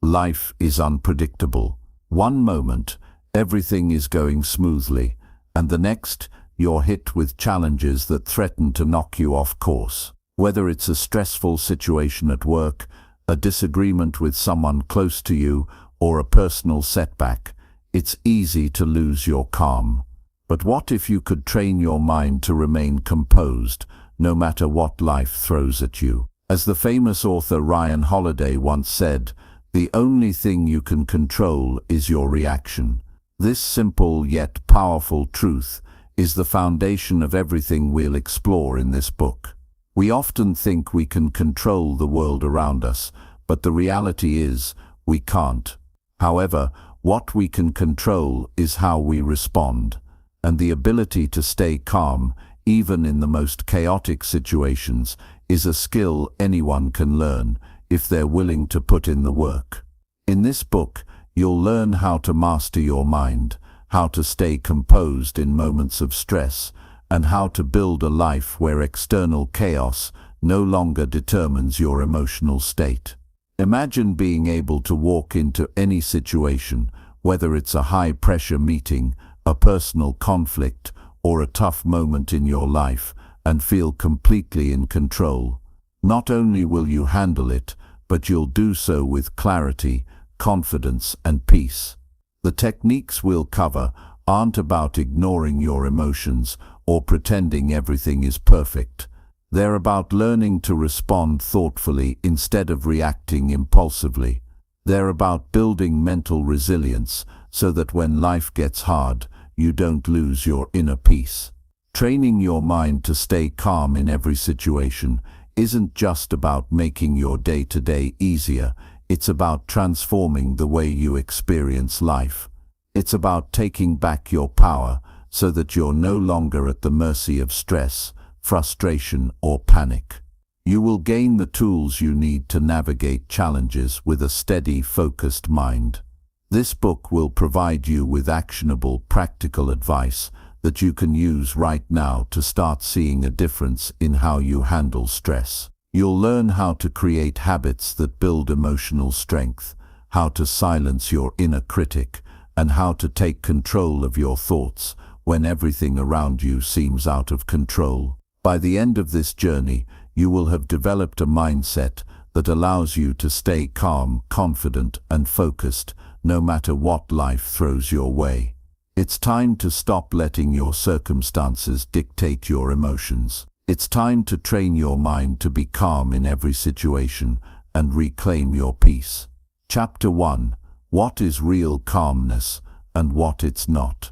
Life is unpredictable. One moment, everything is going smoothly, and the next, you're hit with challenges that threaten to knock you off course. Whether it's a stressful situation at work, a disagreement with someone close to you, or a personal setback, it's easy to lose your calm. But what if you could train your mind to remain composed, no matter what life throws at you? As the famous author Ryan Holiday once said, "The only thing you can control is your reaction." This simple yet powerful truth is the foundation of everything we'll explore in this book. We often think we can control the world around us, but the reality is we can't. However, what we can control is how we respond, and the ability to stay calm, even in the most chaotic situations, is a skill anyone can learn if they're willing to put in the work. In this book, you'll learn how to master your mind, how to stay composed in moments of stress, and how to build a life where external chaos no longer determines your emotional state. Imagine being able to walk into any situation, whether it's a high-pressure meeting, a personal conflict, or a tough moment in your life, and feel completely in control. Not only will you handle it, but you'll do so with clarity, confidence, and peace. The techniques we'll cover aren't about ignoring your emotions or pretending everything is perfect. They're about learning to respond thoughtfully instead of reacting impulsively. They're about building mental resilience so that when life gets hard, you don't lose your inner peace. Training your mind to stay calm in every situation isn't just about making your day-to-day easier, it's about transforming the way you experience life. It's about taking back your power so that you're no longer at the mercy of stress, frustration, or panic. You will gain the tools you need to navigate challenges with a steady, focused mind. This book will provide you with actionable, practical advice that you can use right now to start seeing a difference in how you handle stress. You'll learn how to create habits that build emotional strength, how to silence your inner critic, and how to take control of your thoughts when everything around you seems out of control. By the end of this journey, you will have developed a mindset that allows you to stay calm, confident, and focused, no matter what life throws your way. It's time to stop letting your circumstances dictate your emotions. It's time to train your mind to be calm in every situation and reclaim your peace. Chapter 1: What is real calmness and what it's not?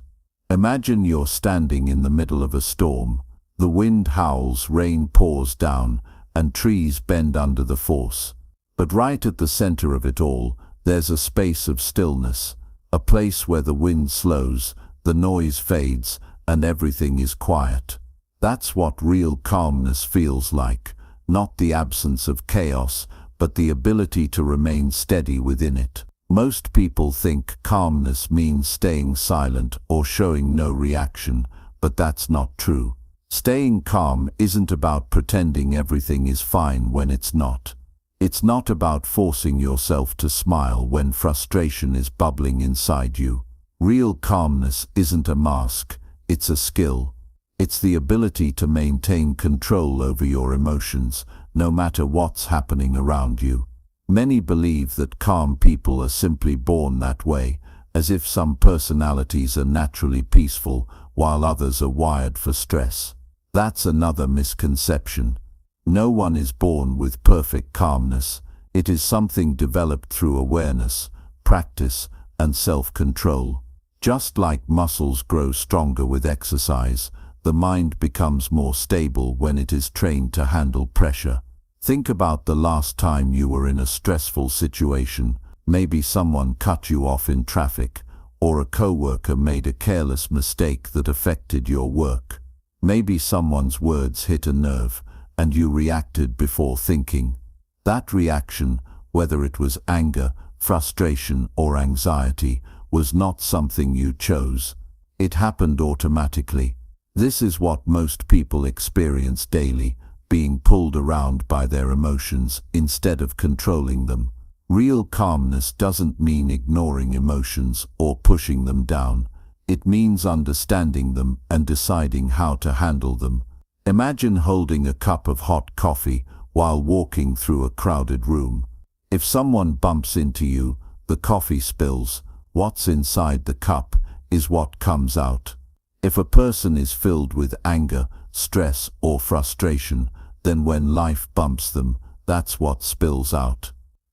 Imagine you're standing in the middle of a storm. The wind howls, rain pours down, and trees bend under the force. But right at the center of it all, there's a space of stillness, a place where the wind slows, the noise fades, and everything is quiet. That's what real calmness feels like, not the absence of chaos, but the ability to remain steady within it. Most people think calmness means staying silent or showing no reaction, but that's not true. Staying calm isn't about pretending everything is fine when it's not. It's not about forcing yourself to smile when frustration is bubbling inside you. Real calmness isn't a mask, it's a skill. It's the ability to maintain control over your emotions, no matter what's happening around you. Many believe that calm people are simply born that way, as if some personalities are naturally peaceful while others are wired for stress. That's another misconception. No one is born with perfect calmness. It is something developed through awareness, practice, and self-control. Just like muscles grow stronger with exercise, the mind becomes more stable when it is trained to handle pressure. Think about the last time you were in a stressful situation. Maybe someone cut you off in traffic, or a coworker made a careless mistake that affected your work. Maybe someone's words hit a nerve, and you reacted before thinking. That reaction, whether it was anger, frustration, or anxiety, was not something you chose. It happened automatically. This is what most people experience daily, being pulled around by their emotions instead of controlling them. Real calmness doesn't mean ignoring emotions or pushing them down. It means understanding them and deciding how to handle them. Imagine holding a cup of hot coffee while walking through a crowded room. If someone bumps into you, the coffee spills. What's inside the cup is what comes out. If a person is filled with anger, stress, or frustration, then when life bumps them, that's what spills out.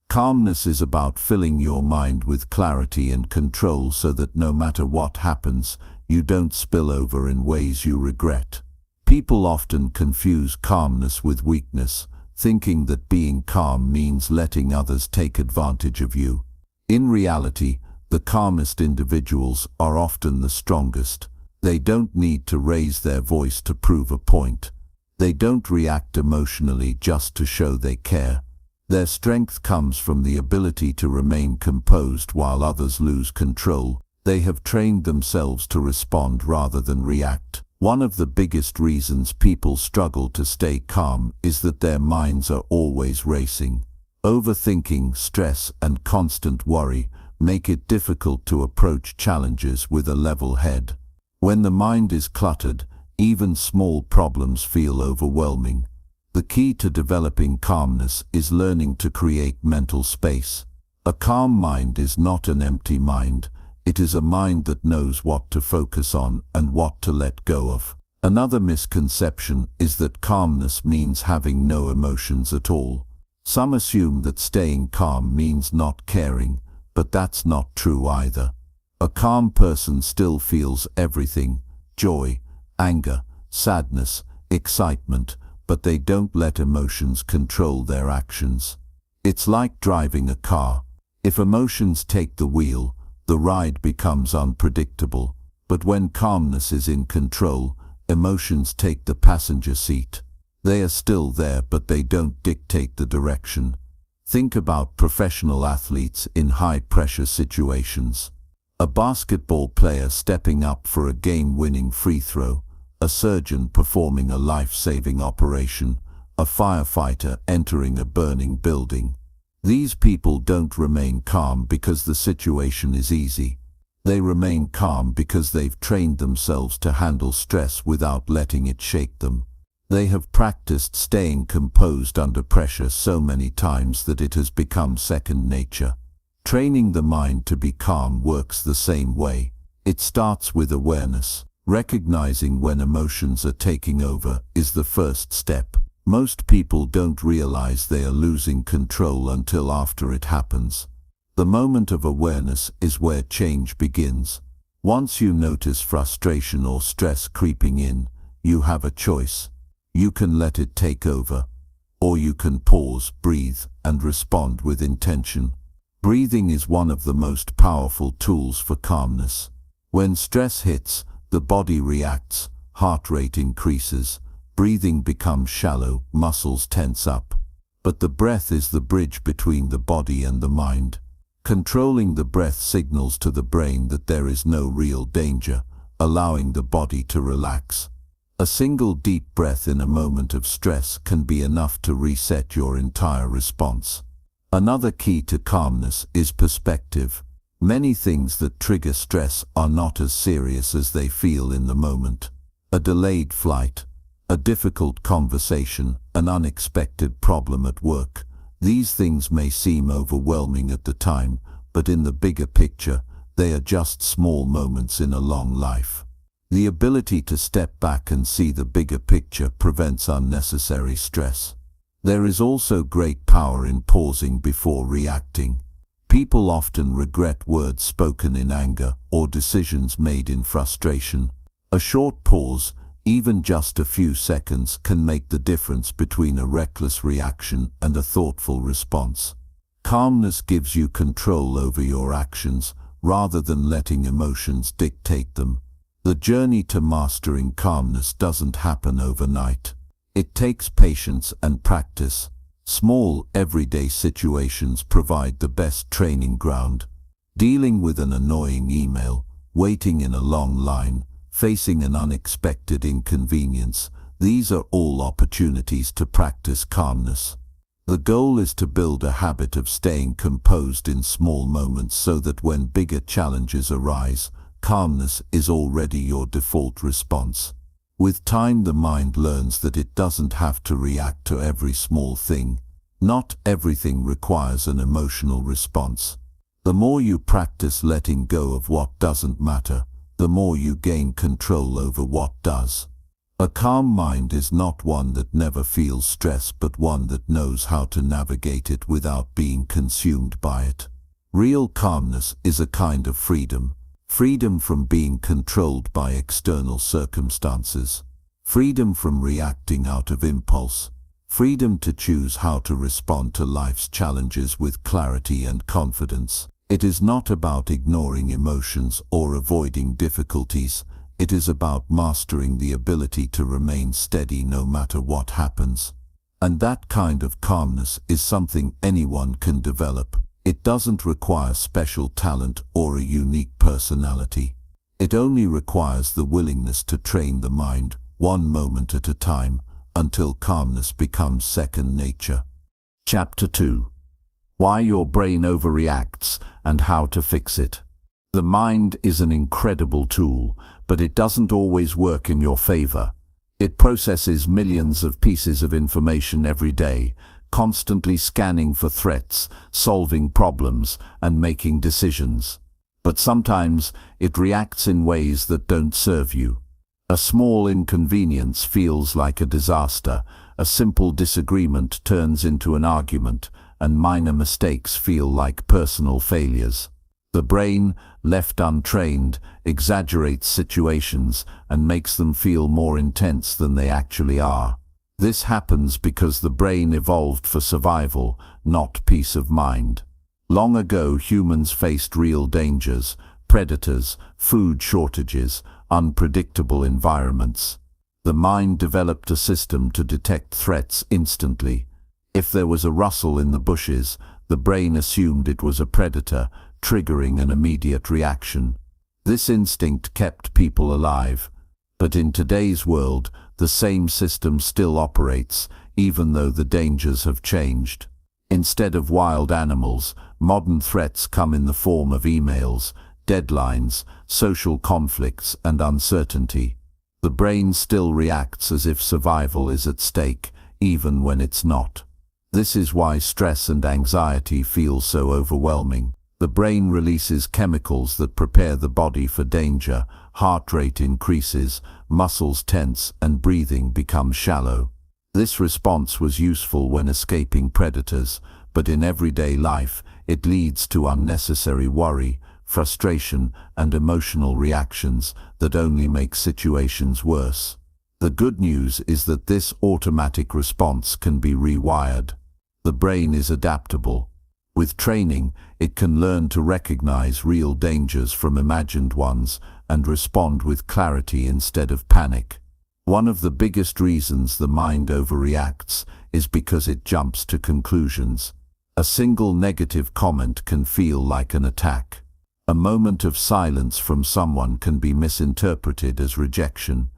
Calmness is about filling your mind with clarity and control so that no matter what happens, you don't spill over in ways you regret. People often confuse calmness with weakness, thinking that being calm means letting others take advantage of you. In reality, the calmest individuals are often the strongest. They don't need to raise their voice to prove a point. They don't react emotionally just to show they care. Their strength comes from the ability to remain composed while others lose control. They have trained themselves to respond rather than react. One of the biggest reasons people struggle to stay calm is that their minds are always racing. Overthinking, stress, and constant worry make it difficult to approach challenges with a level head. When the mind is cluttered, even small problems feel overwhelming. The key to developing calmness is learning to create mental space. A calm mind is not an empty mind. It is a mind that knows what to focus on and what to let go of. Another misconception is that calmness means having no emotions at all. Some assume that staying calm means not caring, but that's not true either. A calm person still feels everything: joy, anger, sadness, excitement, but they don't let emotions control their actions. It's like driving a car. If emotions take the wheel, the ride becomes unpredictable. But when calmness is in control, emotions take the passenger seat. They are still there, but they don't dictate the direction. Think about professional athletes in high-pressure situations. A basketball player stepping up for a game-winning free throw, a surgeon performing a life-saving operation, a firefighter entering a burning building. These people don't remain calm because the situation is easy. They remain calm because they've trained themselves to handle stress without letting it shake them. They have practiced staying composed under pressure so many times that it has become second nature. Training the mind to be calm works the same way. It starts with awareness. Recognizing when emotions are taking over is the first step. Most people don't realize they are losing control until after it happens. The moment of awareness is where change begins. Once you notice frustration or stress creeping in, you have a choice. You can let it take over, or you can pause, breathe, and respond with intention. Breathing is one of the most powerful tools for calmness. When stress hits, the body reacts, heart rate increases, breathing becomes shallow, muscles tense up. But the breath is the bridge between the body and the mind. Controlling the breath signals to the brain that there is no real danger, allowing the body to relax. A single deep breath in a moment of stress can be enough to reset your entire response. Another key to calmness is perspective. Many things that trigger stress are not as serious as they feel in the moment. A delayed flight, a difficult conversation, an unexpected problem at work. These things may seem overwhelming at the time, but in the bigger picture, they are just small moments in a long life. The ability to step back and see the bigger picture prevents unnecessary stress. There is also great power in pausing before reacting. People often regret words spoken in anger or decisions made in frustration. A short pause, even just a few seconds, can make the difference between a reckless reaction and a thoughtful response. Calmness gives you control over your actions rather than letting emotions dictate them. The journey to mastering calmness doesn't happen overnight. It takes patience and practice. Small, everyday situations provide the best training ground. Dealing with an annoying email, waiting in a long line, facing an unexpected inconvenience, these are all opportunities to practice calmness. The goal is to build a habit of staying composed in small moments so that when bigger challenges arise, calmness is already your default response. With time, the mind learns that it doesn't have to react to every small thing. Not everything requires an emotional response. The more you practice letting go of what doesn't matter, the more you gain control over what does. A calm mind is not one that never feels stress, but one that knows how to navigate it without being consumed by it. Real calmness is a kind of freedom. Freedom from being controlled by external circumstances. Freedom from reacting out of impulse. Freedom to choose how to respond to life's challenges with clarity and confidence. It is not about ignoring emotions or avoiding difficulties. It is about mastering the ability to remain steady no matter what happens. And that kind of calmness is something anyone can develop. It doesn't require special talent or a unique personality. It only requires the willingness to train the mind, one moment at a time, until calmness becomes second nature. Chapter 2. Why your brain overreacts and how to fix it. The mind is an incredible tool, but it doesn't always work in your favor. It processes millions of pieces of information every day, constantly scanning for threats, solving problems, and making decisions. But sometimes it reacts in ways that don't serve you. A small inconvenience feels like a disaster, a simple disagreement turns into an argument, and minor mistakes feel like personal failures. The brain, left untrained, exaggerates situations and makes them feel more intense than they actually are. This happens because the brain evolved for survival, not peace of mind. Long ago, humans faced real dangers: predators, food shortages, unpredictable environments. The mind developed a system to detect threats instantly. If there was a rustle in the bushes, the brain assumed it was a predator, triggering an immediate reaction. This instinct kept people alive. But in today's world, the same system still operates, even though the dangers have changed. Instead of wild animals, modern threats come in the form of emails, deadlines, social conflicts, and uncertainty. The brain still reacts as if survival is at stake, even when it's not. This is why stress and anxiety feel so overwhelming. The brain releases chemicals that prepare the body for danger. Heart rate increases, muscles tense, and breathing becomes shallow. This response was useful when escaping predators, but in everyday life, it leads to unnecessary worry, frustration, and emotional reactions that only make situations worse. The good news is that this automatic response can be rewired. The brain is adaptable. With training, it can learn to recognize real dangers from imagined ones and respond with clarity instead of panic. One of the biggest reasons the mind overreacts is because it jumps to conclusions. A single negative comment can feel like an attack. A moment of silence from someone can be misinterpreted as rejection.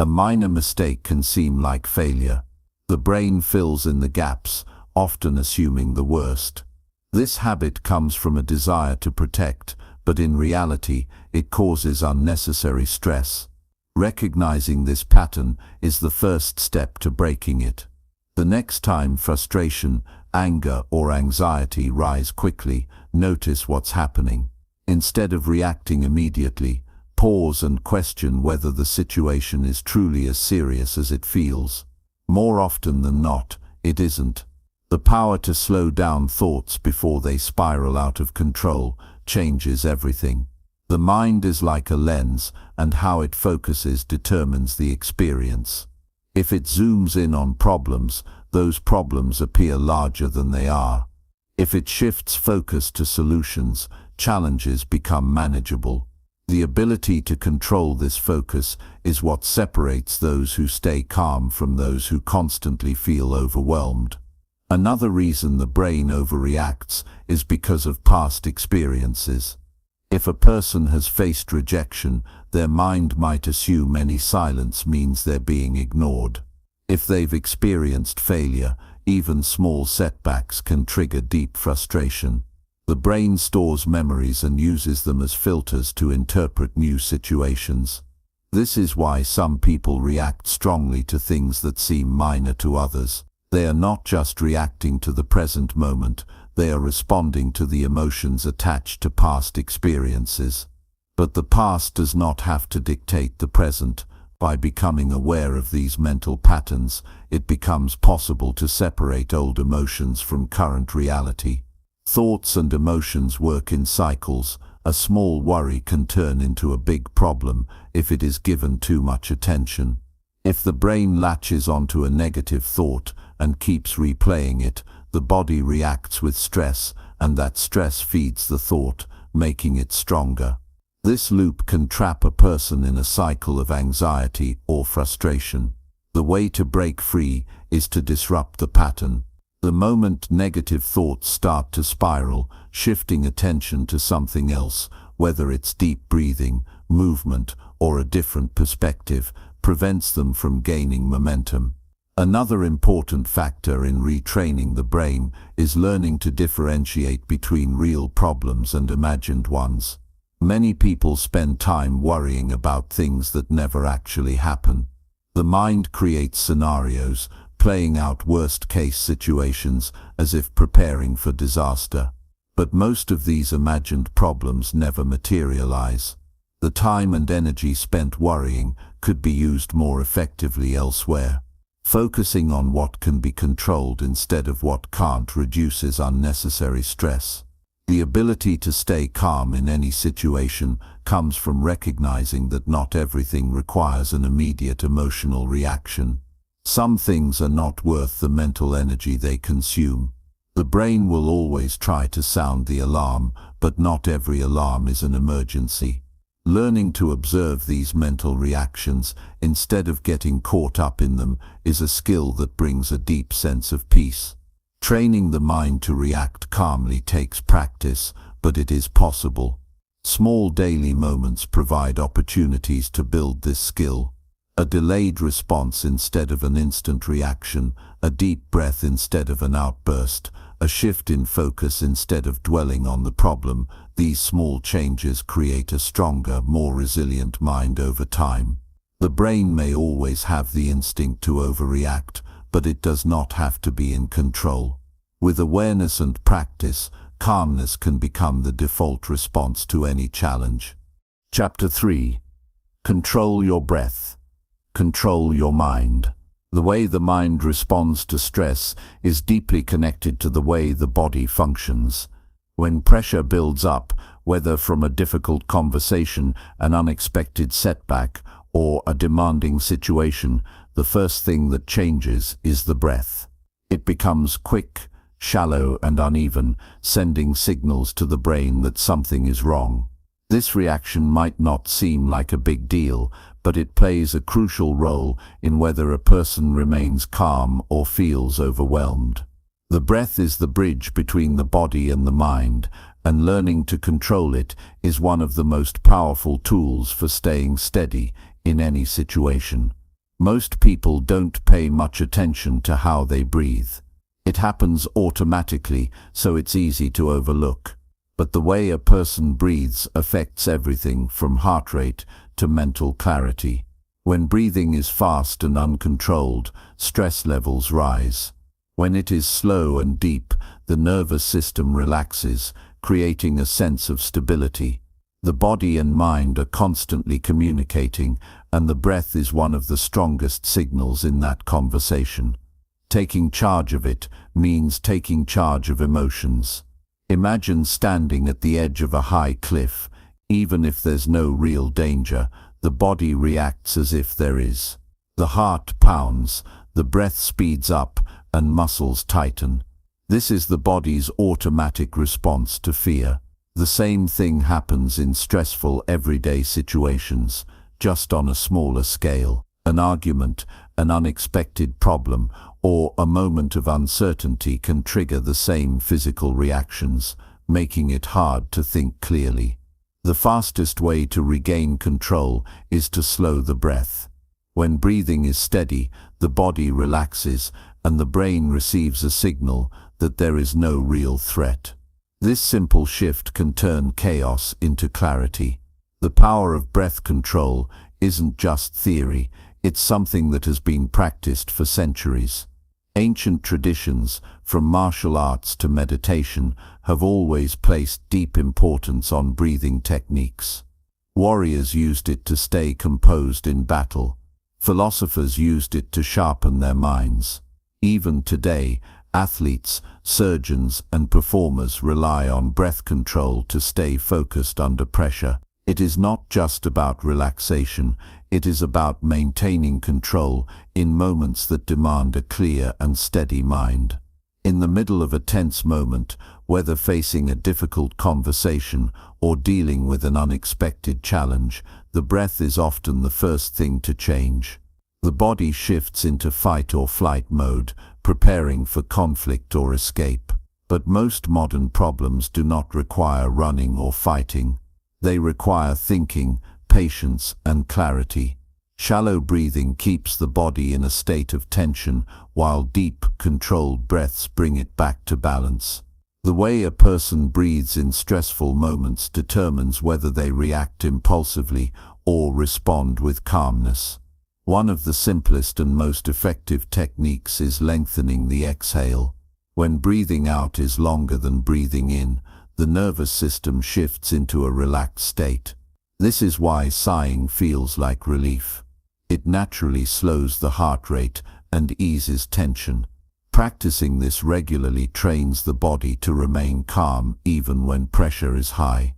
A minor mistake can seem like failure. The brain fills in the gaps, often assuming the worst. This habit comes from a desire to protect, but in reality, it causes unnecessary stress. Recognizing this pattern is the first step to breaking it. The next time frustration, anger, or anxiety rise quickly, notice what's happening. Instead of reacting immediately, pause and question whether the situation is truly as serious as it feels. More often than not, it isn't. The power to slow down thoughts before they spiral out of control changes everything. The mind is like a lens, and how it focuses determines the experience. If it zooms in on problems, those problems appear larger than they are. If it shifts focus to solutions, challenges become manageable. The ability to control this focus is what separates those who stay calm from those who constantly feel overwhelmed. Another reason the brain overreacts is because of past experiences. If a person has faced rejection, their mind might assume any silence means they're being ignored. If they've experienced failure, Even small setbacks can trigger deep frustration. The brain stores memories and uses them as filters to interpret new situations. This is why some people react strongly to things that seem minor to others. They are not just reacting to the present moment, they are responding to the emotions attached to past experiences. But the past does not have to dictate the present. By becoming aware of these mental patterns, it becomes possible to separate old emotions from current reality. Thoughts and emotions work in cycles. A small worry can turn into a big problem if it is given too much attention. If the brain latches onto a negative thought and keeps replaying it, the body reacts with stress, and that stress feeds the thought, making it stronger. This loop can trap a person in a cycle of anxiety or frustration. The way to break free is to disrupt the pattern. The moment negative thoughts start to spiral, shifting attention to something else, whether it's deep breathing, movement, or a different perspective, prevents them from gaining momentum. Another important factor in retraining the brain is learning to differentiate between real problems and imagined ones. Many people spend time worrying about things that never actually happen. The mind creates scenarios, playing out worst-case situations as if preparing for disaster. But most of these imagined problems never materialize. The time and energy spent worrying could be used more effectively elsewhere. Focusing on what can be controlled instead of what can't reduces unnecessary stress. The ability to stay calm in any situation comes from recognizing that not everything requires an immediate emotional reaction. Some things are not worth the mental energy they consume. The brain will always try to sound the alarm, but not every alarm is an emergency. Learning to observe these mental reactions instead of getting caught up in them is a skill that brings a deep sense of peace. Training the mind to react calmly takes practice, but it is possible. Small daily moments provide opportunities to build this skill. A delayed response instead of an instant reaction, a deep breath instead of an outburst, a shift in focus instead of dwelling on the problem. These small changes create a stronger, more resilient mind over time. The brain may always have the instinct to overreact, but it does not have to be in control. With awareness and practice, calmness can become the default response to any challenge. Chapter 3. Control your breath. Control your mind. The way the mind responds to stress is deeply connected to the way the body functions. When pressure builds up, whether from a difficult conversation, an unexpected setback, or a demanding situation, the first thing that changes is the breath. It becomes quick, shallow, and uneven, sending signals to the brain that something is wrong. This reaction might not seem like a big deal, but it plays a crucial role in whether a person remains calm or feels overwhelmed. The breath is the bridge between the body and the mind, and learning to control it is one of the most powerful tools for staying steady in any situation. Most people don't pay much attention to how they breathe. It happens automatically, so it's easy to overlook. But the way a person breathes affects everything from heart rate to mental clarity. When breathing is fast and uncontrolled, stress levels rise. When it is slow and deep, the nervous system relaxes, creating a sense of stability. The body and mind are constantly communicating, and the breath is one of the strongest signals in that conversation. Taking charge of it means taking charge of emotions. Imagine standing at the edge of a high cliff. Even if there's no real danger, the body reacts as if there is. The heart pounds, the breath speeds up, and muscles tighten. This is the body's automatic response to fear. The same thing happens in stressful everyday situations, just on a smaller scale. An argument, an unexpected problem, or a moment of uncertainty can trigger the same physical reactions, making it hard to think clearly. The fastest way to regain control is to slow the breath. When breathing is steady, the body relaxes, and the brain receives a signal that there is no real threat. This simple shift can turn chaos into clarity. The power of breath control isn't just theory, it's something that has been practiced for centuries. Ancient traditions, from martial arts to meditation, have always placed deep importance on breathing techniques. Warriors used it to stay composed in battle. Philosophers used it to sharpen their minds. Even today, athletes, surgeons, and performers rely on breath control to stay focused under pressure. It is not just about relaxation, it is about maintaining control in moments that demand a clear and steady mind. In the middle of a tense moment, whether facing a difficult conversation or dealing with an unexpected challenge, the breath is often the first thing to change. The body shifts into fight or flight mode, preparing for conflict or escape. But most modern problems do not require running or fighting. They require thinking, patience, and clarity. Shallow breathing keeps the body in a state of tension, while deep, controlled breaths bring it back to balance. The way a person breathes in stressful moments determines whether they react impulsively or respond with calmness. One of the simplest and most effective techniques is lengthening the exhale. When breathing out is longer than breathing in, the nervous system shifts into a relaxed state. This is why sighing feels like relief. It naturally slows the heart rate and eases tension. Practicing this regularly trains the body to remain calm even when pressure is high.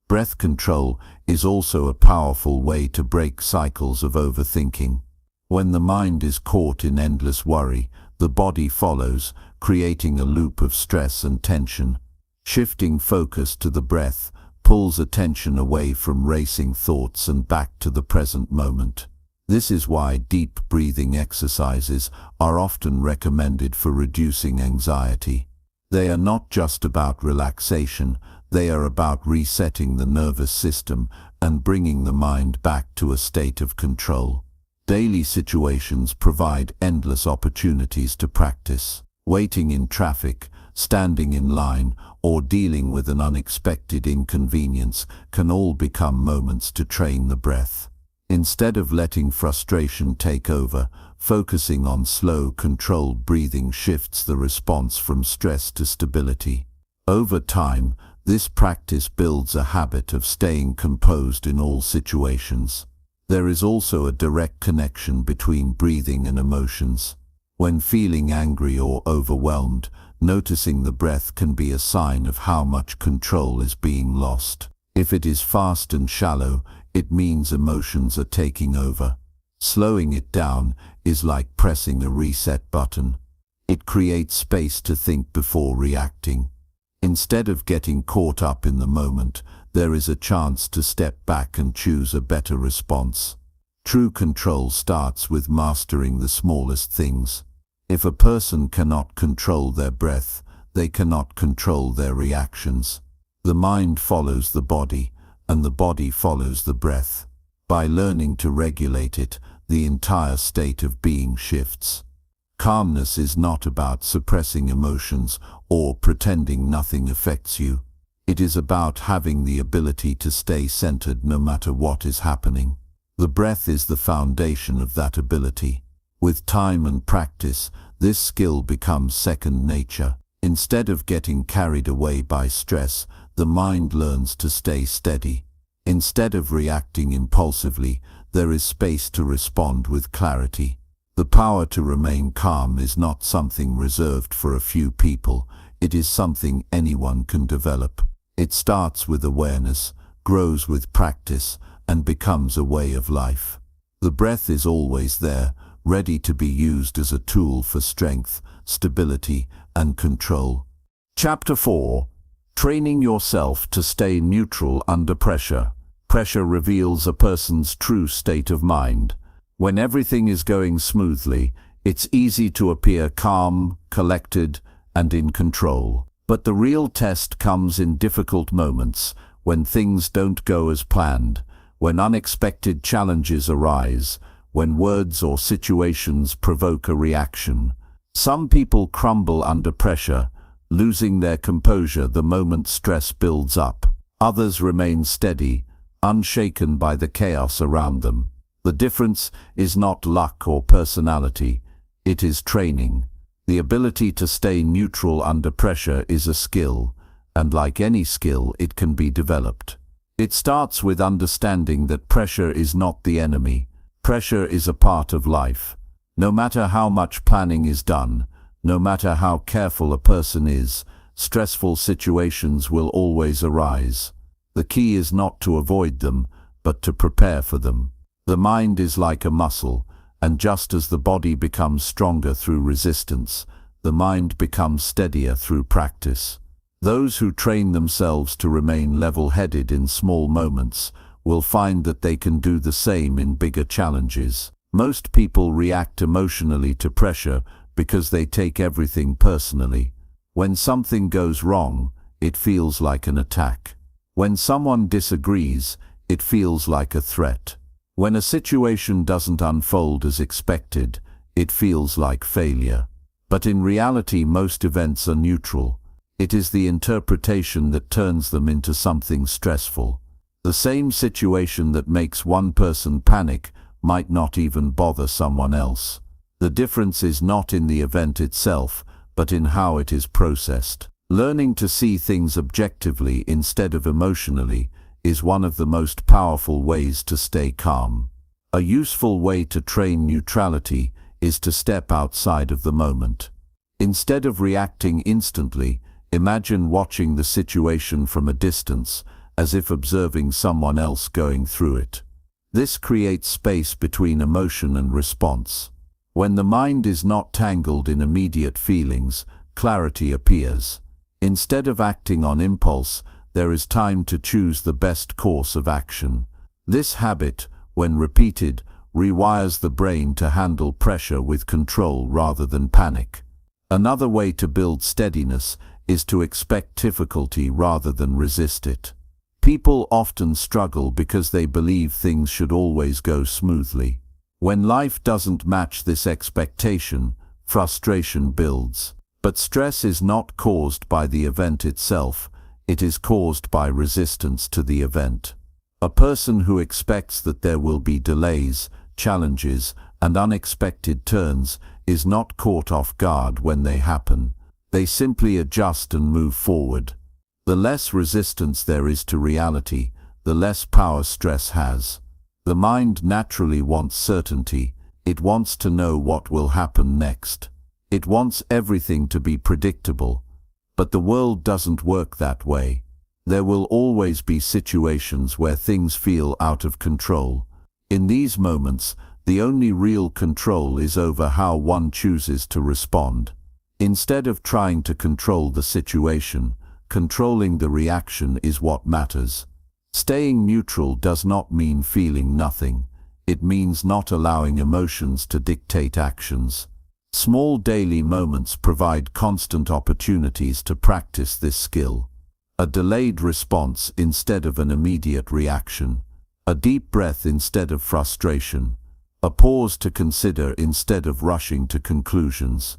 Breath control is also a powerful way to break cycles of overthinking. When the mind is caught in endless worry, the body follows, creating a loop of stress and tension. Shifting focus to the breath pulls attention away from racing thoughts and back to the present moment. This is why deep breathing exercises are often recommended for reducing anxiety. They are not just about relaxation, they are about resetting the nervous system and bringing the mind back to a state of control. Daily situations provide endless opportunities to practice. Waiting in traffic, standing in line, or dealing with an unexpected inconvenience can all become moments to train the breath. Instead of letting frustration take over, focusing on slow, controlled breathing shifts the response from stress to stability. Over time, this practice builds a habit of staying composed in all situations. There is also a direct connection between breathing and emotions. When feeling angry or overwhelmed, noticing the breath can be a sign of how much control is being lost. If it is fast and shallow, it means emotions are taking over. Slowing it down is like pressing a reset button. It creates space to think before reacting. Instead of getting caught up in the moment, there is a chance to step back and choose a better response. True control starts with mastering the smallest things. If a person cannot control their breath, they cannot control their reactions. The mind follows the body, and the body follows the breath. By learning to regulate it, the entire state of being shifts. Calmness is not about suppressing emotions or pretending nothing affects you. It is about having the ability to stay centered no matter what is happening. The breath is the foundation of that ability. With time and practice, this skill becomes second nature. Instead of getting carried away by stress, the mind learns to stay steady. Instead of reacting impulsively, there is space to respond with clarity. The power to remain calm is not something reserved for a few people. It is something anyone can develop. It starts with awareness, grows with practice, and becomes a way of life. The breath is always there, ready to be used as a tool for strength, stability, and control. Chapter 4. Training yourself to stay neutral under pressure. Pressure reveals a person's true state of mind. When everything is going smoothly, it's easy to appear calm, collected, and in control. But the real test comes in difficult moments, when things don't go as planned, when unexpected challenges arise, when words or situations provoke a reaction. Some people crumble under pressure, losing their composure the moment stress builds up. Others remain steady, unshaken by the chaos around them. The difference is not luck or personality, it is training. The ability to stay neutral under pressure is a skill, and like any skill, it can be developed. It starts with understanding that pressure is not the enemy. Pressure is a part of life. No matter how much planning is done, no matter how careful a person is, stressful situations will always arise. The key is not to avoid them, but to prepare for them. The mind is like a muscle, and just as the body becomes stronger through resistance, the mind becomes steadier through practice. Those who train themselves to remain level-headed in small moments will find that they can do the same in bigger challenges. Most people react emotionally to pressure because they take everything personally. When something goes wrong, it feels like an attack. When someone disagrees, it feels like a threat. When a situation doesn't unfold as expected, it feels like failure. But in reality, most events are neutral. It is the interpretation that turns them into something stressful. The same situation that makes one person panic might not even bother someone else. The difference is not in the event itself, but in how it is processed. Learning to see things objectively instead of emotionally is one of the most powerful ways to stay calm. A useful way to train neutrality is to step outside of the moment. Instead of reacting instantly, imagine watching the situation from a distance, as if observing someone else going through it. This creates space between emotion and response. When the mind is not tangled in immediate feelings, clarity appears. Instead of acting on impulse, there is time to choose the best course of action. This habit, when repeated, rewires the brain to handle pressure with control rather than panic. Another way to build steadiness is to expect difficulty rather than resist it. People often struggle because they believe things should always go smoothly. When life doesn't match this expectation, frustration builds. But stress is not caused by the event itself, it is caused by resistance to the event. A person who expects that there will be delays, challenges, and unexpected turns is not caught off guard when they happen. They simply adjust and move forward. The less resistance there is to reality, the less power stress has. The mind naturally wants certainty. It wants to know what will happen next. It wants everything to be predictable. But the world doesn't work that way. There will always be situations where things feel out of control. In these moments, the only real control is over how one chooses to respond. Instead of trying to control the situation, controlling the reaction is what matters. Staying neutral does not mean feeling nothing. It means not allowing emotions to dictate actions. Small daily moments provide constant opportunities to practice this skill. A delayed response instead of an immediate reaction. A deep breath instead of frustration. A pause to consider instead of rushing to conclusions.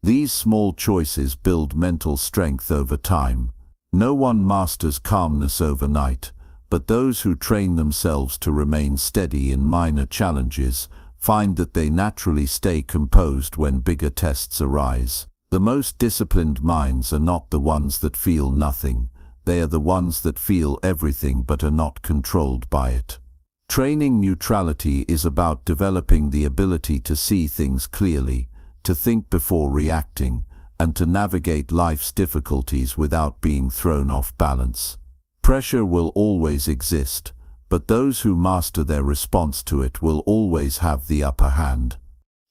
These small choices build mental strength over time. No one masters calmness overnight, but those who train themselves to remain steady in minor challenges find that they naturally stay composed when bigger tests arise. The most disciplined minds are not the ones that feel nothing. They are the ones that feel everything but are not controlled by it. Training neutrality is about developing the ability to see things clearly, to think before reacting, and to navigate life's difficulties without being thrown off balance. Pressure will always exist, but those who master their response to it will always have the upper hand.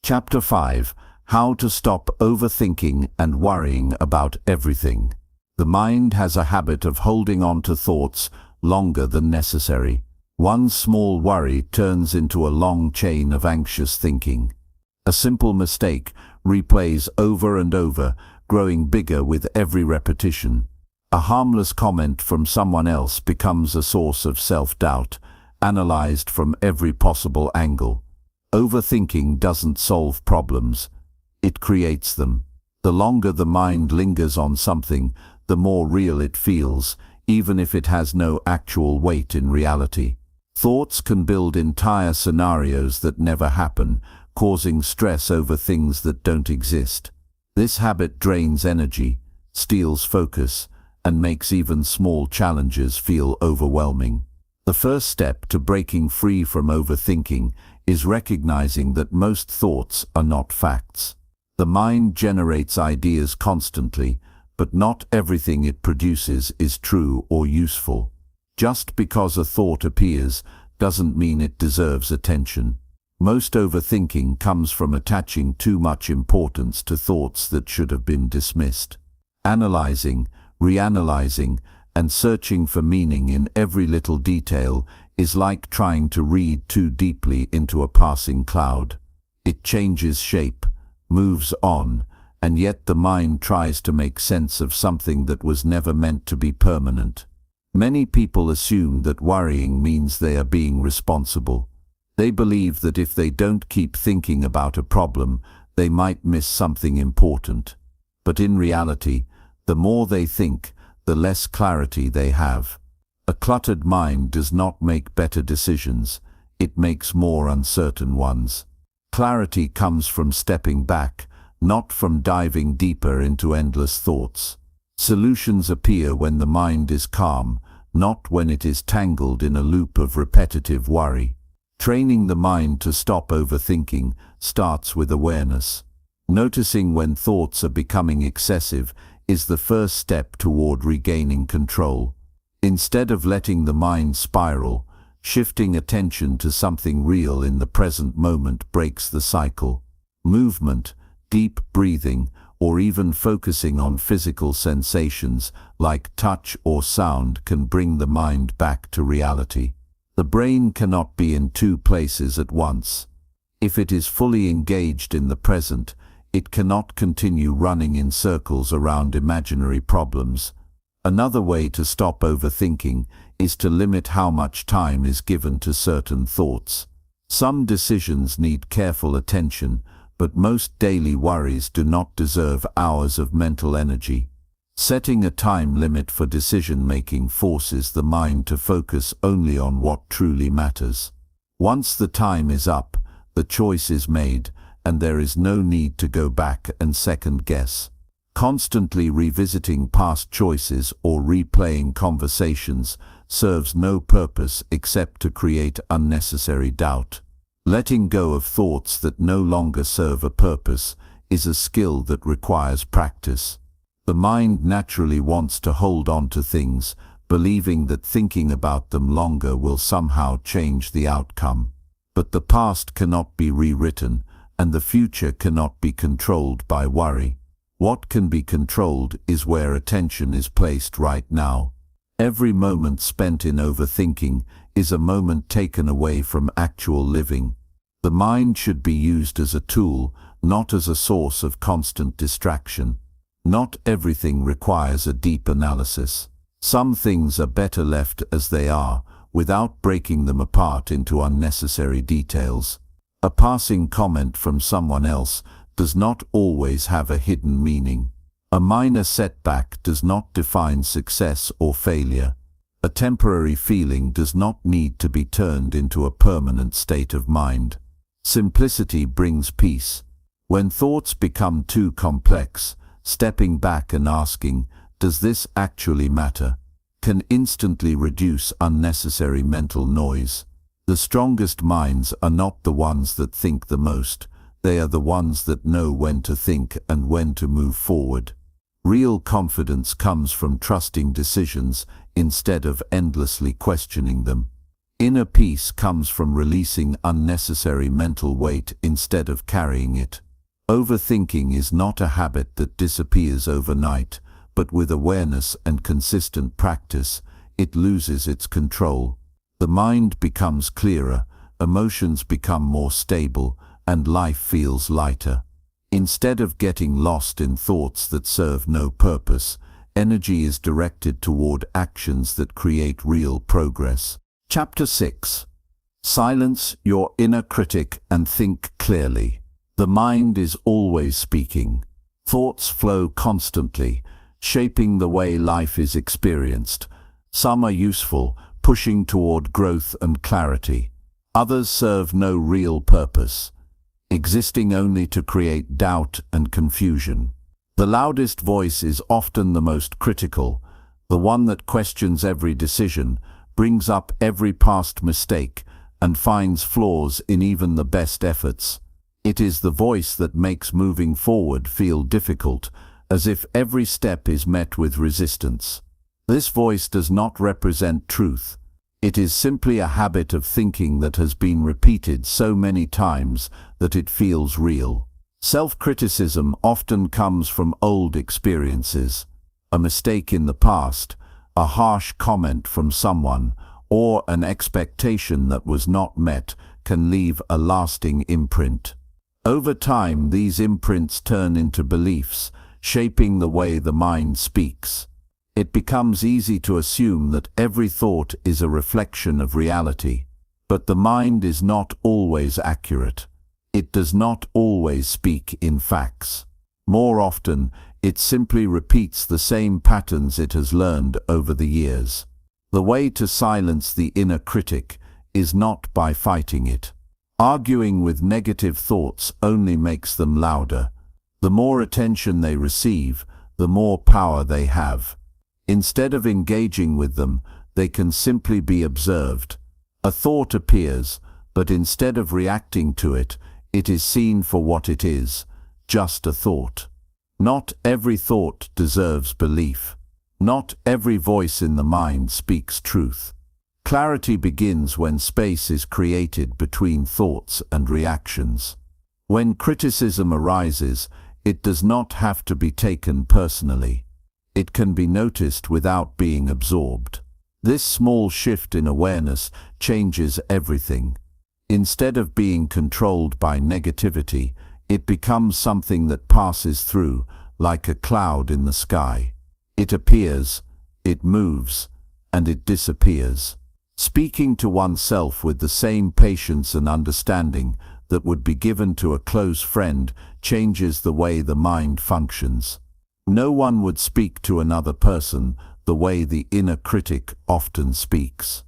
Chapter 5: How to Stop Overthinking and Worrying About Everything. The mind has a habit of holding on to thoughts longer than necessary. One small worry turns into a long chain of anxious thinking. A simple mistake replays over and over, growing bigger with every repetition. A harmless comment from someone else becomes a source of self-doubt, analyzed from every possible angle. Overthinking doesn't solve problems. It creates them. The longer the mind lingers on something, the more real it feels, even if it has no actual weight in reality. Thoughts can build entire scenarios that never happen, causing stress over things that don't exist. This habit drains energy, steals focus, and makes even small challenges feel overwhelming. The first step to breaking free from overthinking is recognizing that most thoughts are not facts. The mind generates ideas constantly, but not everything it produces is true or useful. Just because a thought appears doesn't mean it deserves attention. Most overthinking comes from attaching too much importance to thoughts that should have been dismissed. Analyzing, reanalyzing, and searching for meaning in every little detail is like trying to read too deeply into a passing cloud. It changes shape, moves on, and yet the mind tries to make sense of something that was never meant to be permanent. Many people assume that worrying means they are being responsible. They believe that if they don't keep thinking about a problem, they might miss something important. But in reality, the more they think, the less clarity they have. A cluttered mind does not make better decisions, it makes more uncertain ones. Clarity comes from stepping back, not from diving deeper into endless thoughts. Solutions appear when the mind is calm, not when it is tangled in a loop of repetitive worry. Training the mind to stop overthinking starts with awareness. Noticing when thoughts are becoming excessive is the first step toward regaining control. Instead of letting the mind spiral, shifting attention to something real in the present moment breaks the cycle. Movement, deep breathing, or even focusing on physical sensations like touch or sound can bring the mind back to reality. The brain cannot be in two places at once. If it is fully engaged in the present, it cannot continue running in circles around imaginary problems. Another way to stop overthinking is to limit how much time is given to certain thoughts. Some decisions need careful attention, but most daily worries do not deserve hours of mental energy. Setting a time limit for decision-making forces the mind to focus only on what truly matters. Once the time is up, the choice is made, and there is no need to go back and second-guess. Constantly revisiting past choices or replaying conversations serves no purpose except to create unnecessary doubt. Letting go of thoughts that no longer serve a purpose is a skill that requires practice. The mind naturally wants to hold on to things, believing that thinking about them longer will somehow change the outcome. But the past cannot be rewritten, and the future cannot be controlled by worry. What can be controlled is where attention is placed right now. Every moment spent in overthinking is a moment taken away from actual living. The mind should be used as a tool, not as a source of constant distraction. Not everything requires a deep analysis. Some things are better left as they are, without breaking them apart into unnecessary details. A passing comment from someone else does not always have a hidden meaning. A minor setback does not define success or failure. A temporary feeling does not need to be turned into a permanent state of mind. Simplicity brings peace. When thoughts become too complex, stepping back and asking, "Does this actually matter?" can instantly reduce unnecessary mental noise. The strongest minds are not the ones that think the most. They are the ones that know when to think and when to move forward. Real confidence comes from trusting decisions instead of endlessly questioning them. Inner peace comes from releasing unnecessary mental weight instead of carrying it. Overthinking is not a habit that disappears overnight, but with awareness and consistent practice, it loses its control. The mind becomes clearer, emotions become more stable, and life feels lighter. Instead of getting lost in thoughts that serve no purpose, energy is directed toward actions that create real progress. Chapter 6. Silence your inner critic and think clearly. The mind is always speaking. Thoughts flow constantly, shaping the way life is experienced. Some are useful, pushing toward growth and clarity. Others serve no real purpose, existing only to create doubt and confusion. The loudest voice is often the most critical, the one that questions every decision, brings up every past mistake, and finds flaws in even the best efforts. It is the voice that makes moving forward feel difficult, as if every step is met with resistance. This voice does not represent truth. It is simply a habit of thinking that has been repeated so many times that it feels real. Self-criticism often comes from old experiences. A mistake in the past, a harsh comment from someone, or an expectation that was not met can leave a lasting imprint. Over time, these imprints turn into beliefs, shaping the way the mind speaks. It becomes easy to assume that every thought is a reflection of reality. But the mind is not always accurate. It does not always speak in facts. More often, it simply repeats the same patterns it has learned over the years. The way to silence the inner critic is not by fighting it. Arguing with negative thoughts only makes them louder. The more attention they receive, the more power they have. Instead of engaging with them, they can simply be observed. A thought appears, but instead of reacting to it, it is seen for what it is, just a thought. Not every thought deserves belief. Not every voice in the mind speaks truth. Clarity begins when space is created between thoughts and reactions. When criticism arises, it does not have to be taken personally. It can be noticed without being absorbed. This small shift in awareness changes everything. Instead of being controlled by negativity, it becomes something that passes through, like a cloud in the sky. It appears, it moves, and it disappears. Speaking to oneself with the same patience and understanding that would be given to a close friend changes the way the mind functions. No one would speak to another person the way the inner critic often speaks.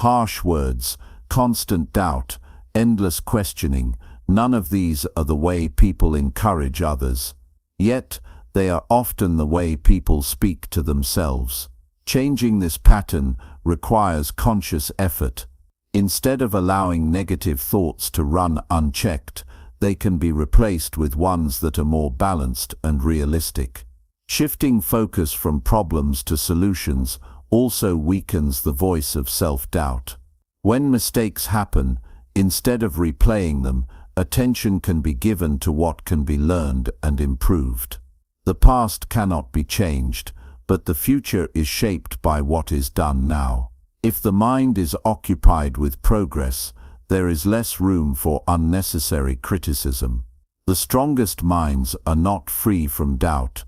Harsh words, constant doubt, endless questioning, none of these are the way people encourage others. Yet, they are often the way people speak to themselves. Changing this pattern requires conscious effort. Instead of allowing negative thoughts to run unchecked, they can be replaced with ones that are more balanced and realistic. Shifting focus from problems to solutions also weakens the voice of self-doubt. When mistakes happen, instead of replaying them, attention can be given to what can be learned and improved. The past cannot be changed, but the future is shaped by what is done now. If the mind is occupied with progress, there is less room for unnecessary criticism. The strongest minds are not free from doubt.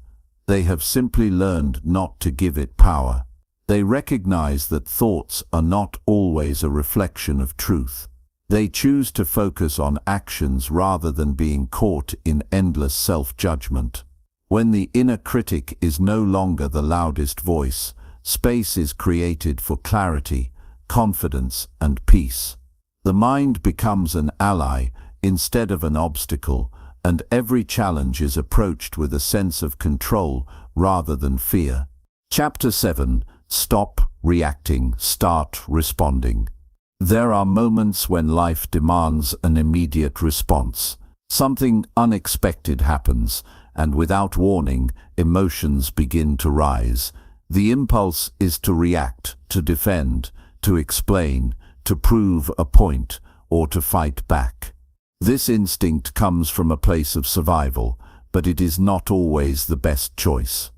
They have simply learned not to give it power. They recognize that thoughts are not always a reflection of truth. They choose to focus on actions rather than being caught in endless self-judgment. When the inner critic is no longer the loudest voice, space is created for clarity, confidence, and peace. The mind becomes an ally instead of an obstacle, and every challenge is approached with a sense of control rather than fear. Chapter 7. Stop reacting, start responding. There are moments when life demands an immediate response. Something unexpected happens, and without warning, emotions begin to rise. The impulse is to react, to defend, to explain, to prove a point, or to fight back. This instinct comes from a place of survival, but it is not always the best choice.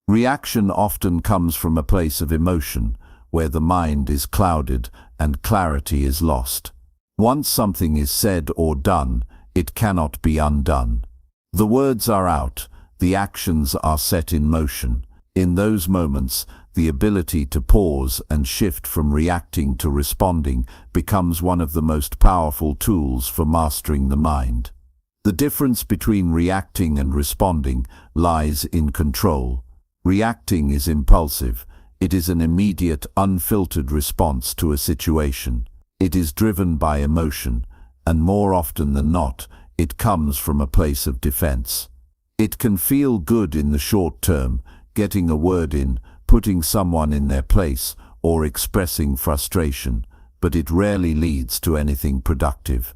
Reaction often comes from a place of emotion, where the mind is clouded and clarity is lost. Once something is said or done, it cannot be undone. The words are out, the actions are set in motion. In those moments, the ability to pause and shift from reacting to responding becomes one of the most powerful tools for mastering the mind. The difference between reacting and responding lies in control. Reacting is impulsive. It is an immediate, unfiltered response to a situation. It is driven by emotion, and more often than not, it comes from a place of defense. It can feel good in the short term, getting a word in, putting someone in their place, or expressing frustration, but it rarely leads to anything productive.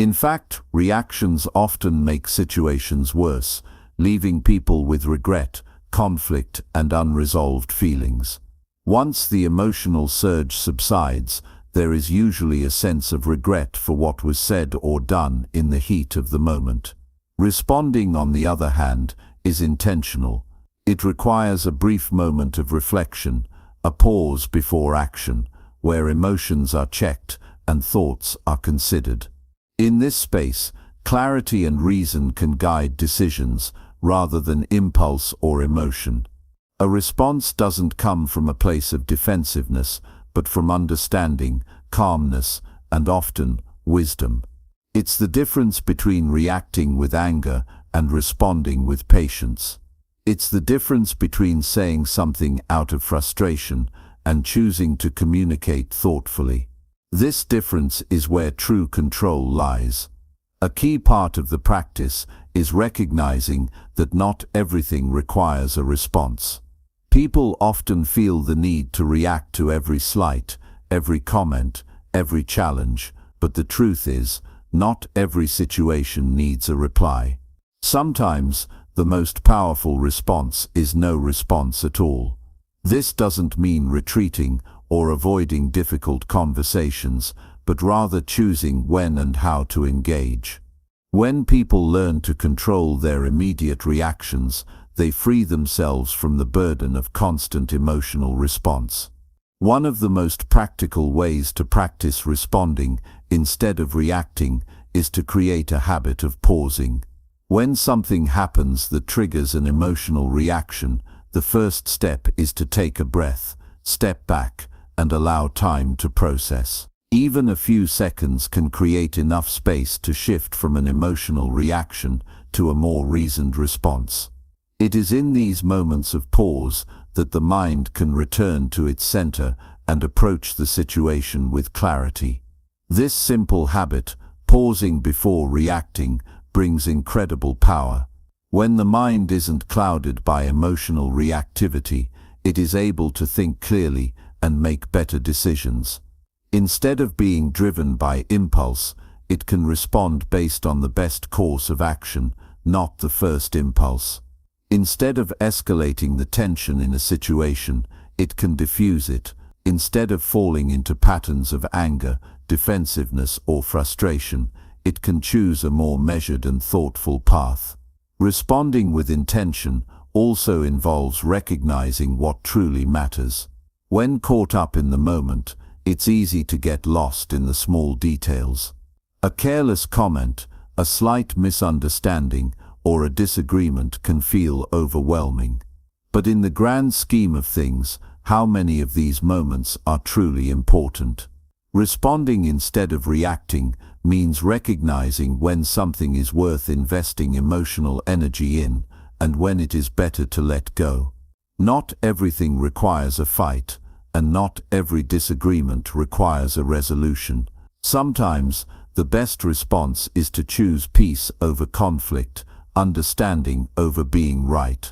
In fact, reactions often make situations worse, leaving people with regret, conflict, and unresolved feelings. Once the emotional surge subsides, there is usually a sense of regret for what was said or done in the heat of the moment. Responding, on the other hand, is intentional. It requires a brief moment of reflection, a pause before action, where emotions are checked and thoughts are considered. In this space, clarity and reason can guide decisions rather than impulse or emotion. A response doesn't come from a place of defensiveness, but from understanding, calmness, and often wisdom. It's the difference between reacting with anger and responding with patience. It's the difference between saying something out of frustration and choosing to communicate thoughtfully. This difference is where true control lies. A key part of the practice is recognizing that not everything requires a response. People often feel the need to react to every slight, every comment, every challenge, but the truth is, not every situation needs a reply. Sometimes, the most powerful response is no response at all. This doesn't mean retreating or avoiding difficult conversations, but rather choosing when and how to engage. When people learn to control their immediate reactions, they free themselves from the burden of constant emotional response. One of the most practical ways to practice responding instead of reacting is to create a habit of pausing. When something happens that triggers an emotional reaction, the first step is to take a breath, step back, and allow time to process. Even a few seconds can create enough space to shift from an emotional reaction to a more reasoned response. It is in these moments of pause that the mind can return to its center and approach the situation with clarity. This simple habit, pausing before reacting, brings incredible power. When the mind isn't clouded by emotional reactivity, it is able to think clearly and make better decisions. Instead of being driven by impulse, it can respond based on the best course of action, not the first impulse. Instead of escalating the tension in a situation, it can diffuse it. Instead of falling into patterns of anger, defensiveness, or frustration, it can choose a more measured and thoughtful path. Responding with intention also involves recognizing what truly matters. When caught up in the moment, it's easy to get lost in the small details. A careless comment, a slight misunderstanding, or a disagreement can feel overwhelming. But in the grand scheme of things, how many of these moments are truly important? Responding instead of reacting means recognizing when something is worth investing emotional energy in and when it is better to let go. Not everything requires a fight, and not every disagreement requires a resolution. Sometimes, the best response is to choose peace over conflict, understanding over being right.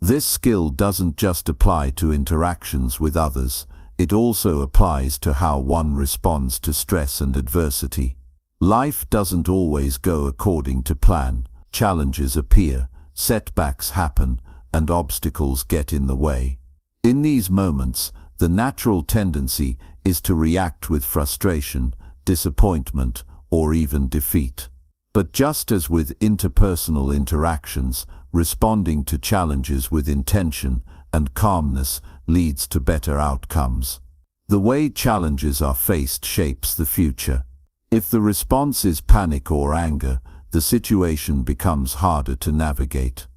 This skill doesn't just apply to interactions with others, it also applies to how one responds to stress and adversity. Life doesn't always go according to plan. Challenges appear, setbacks happen, and obstacles get in the way. In these moments, the natural tendency is to react with frustration, disappointment, or even defeat. But just as with interpersonal interactions, responding to challenges with intention and calmness leads to better outcomes. The way challenges are faced shapes the future. If the response is panic or anger, the situation becomes harder to navigate.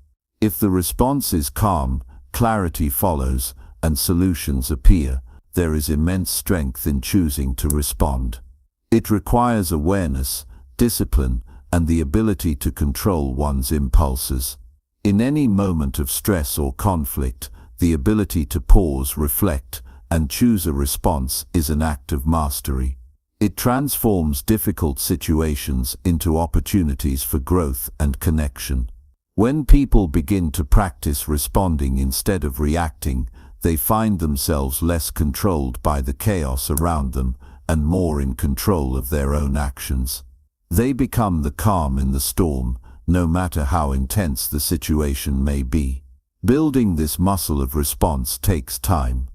If the response is calm, clarity follows, and solutions appear. There is immense strength in choosing to respond. It requires awareness, discipline, and the ability to control one's impulses. In any moment of stress or conflict, the ability to pause, reflect, and choose a response is an act of mastery. It transforms difficult situations into opportunities for growth and connection. When people begin to practice responding instead of reacting, they find themselves less controlled by the chaos around them and more in control of their own actions. They become the calm in the storm, no matter how intense the situation may be. Building this muscle of response takes time.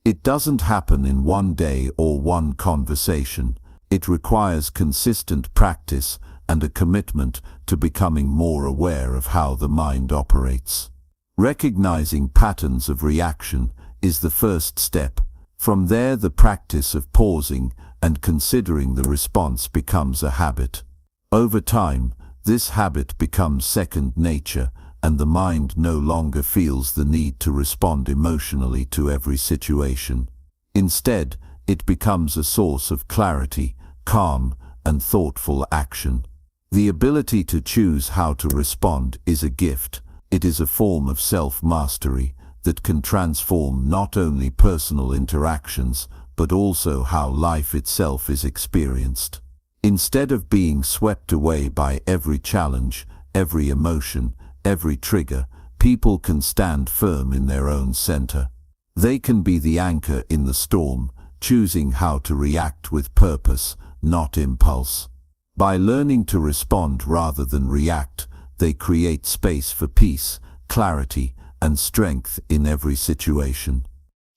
It doesn't happen in one day or one conversation. It requires consistent practice and a commitment to becoming more aware of how the mind operates. Recognizing patterns of reaction is the first step. From there, the practice of pausing and considering the response becomes a habit. Over time, this habit becomes second nature, and the mind no longer feels the need to respond emotionally to every situation. Instead, it becomes a source of clarity, calm, and thoughtful action. The ability to choose how to respond is a gift. It is a form of self-mastery that can transform not only personal interactions, but also how life itself is experienced. Instead of being swept away by every challenge, every emotion, every trigger, people can stand firm in their own center. They can be the anchor in the storm, choosing how to react with purpose, not impulse. By learning to respond rather than react, they create space for peace, clarity, and strength in every situation.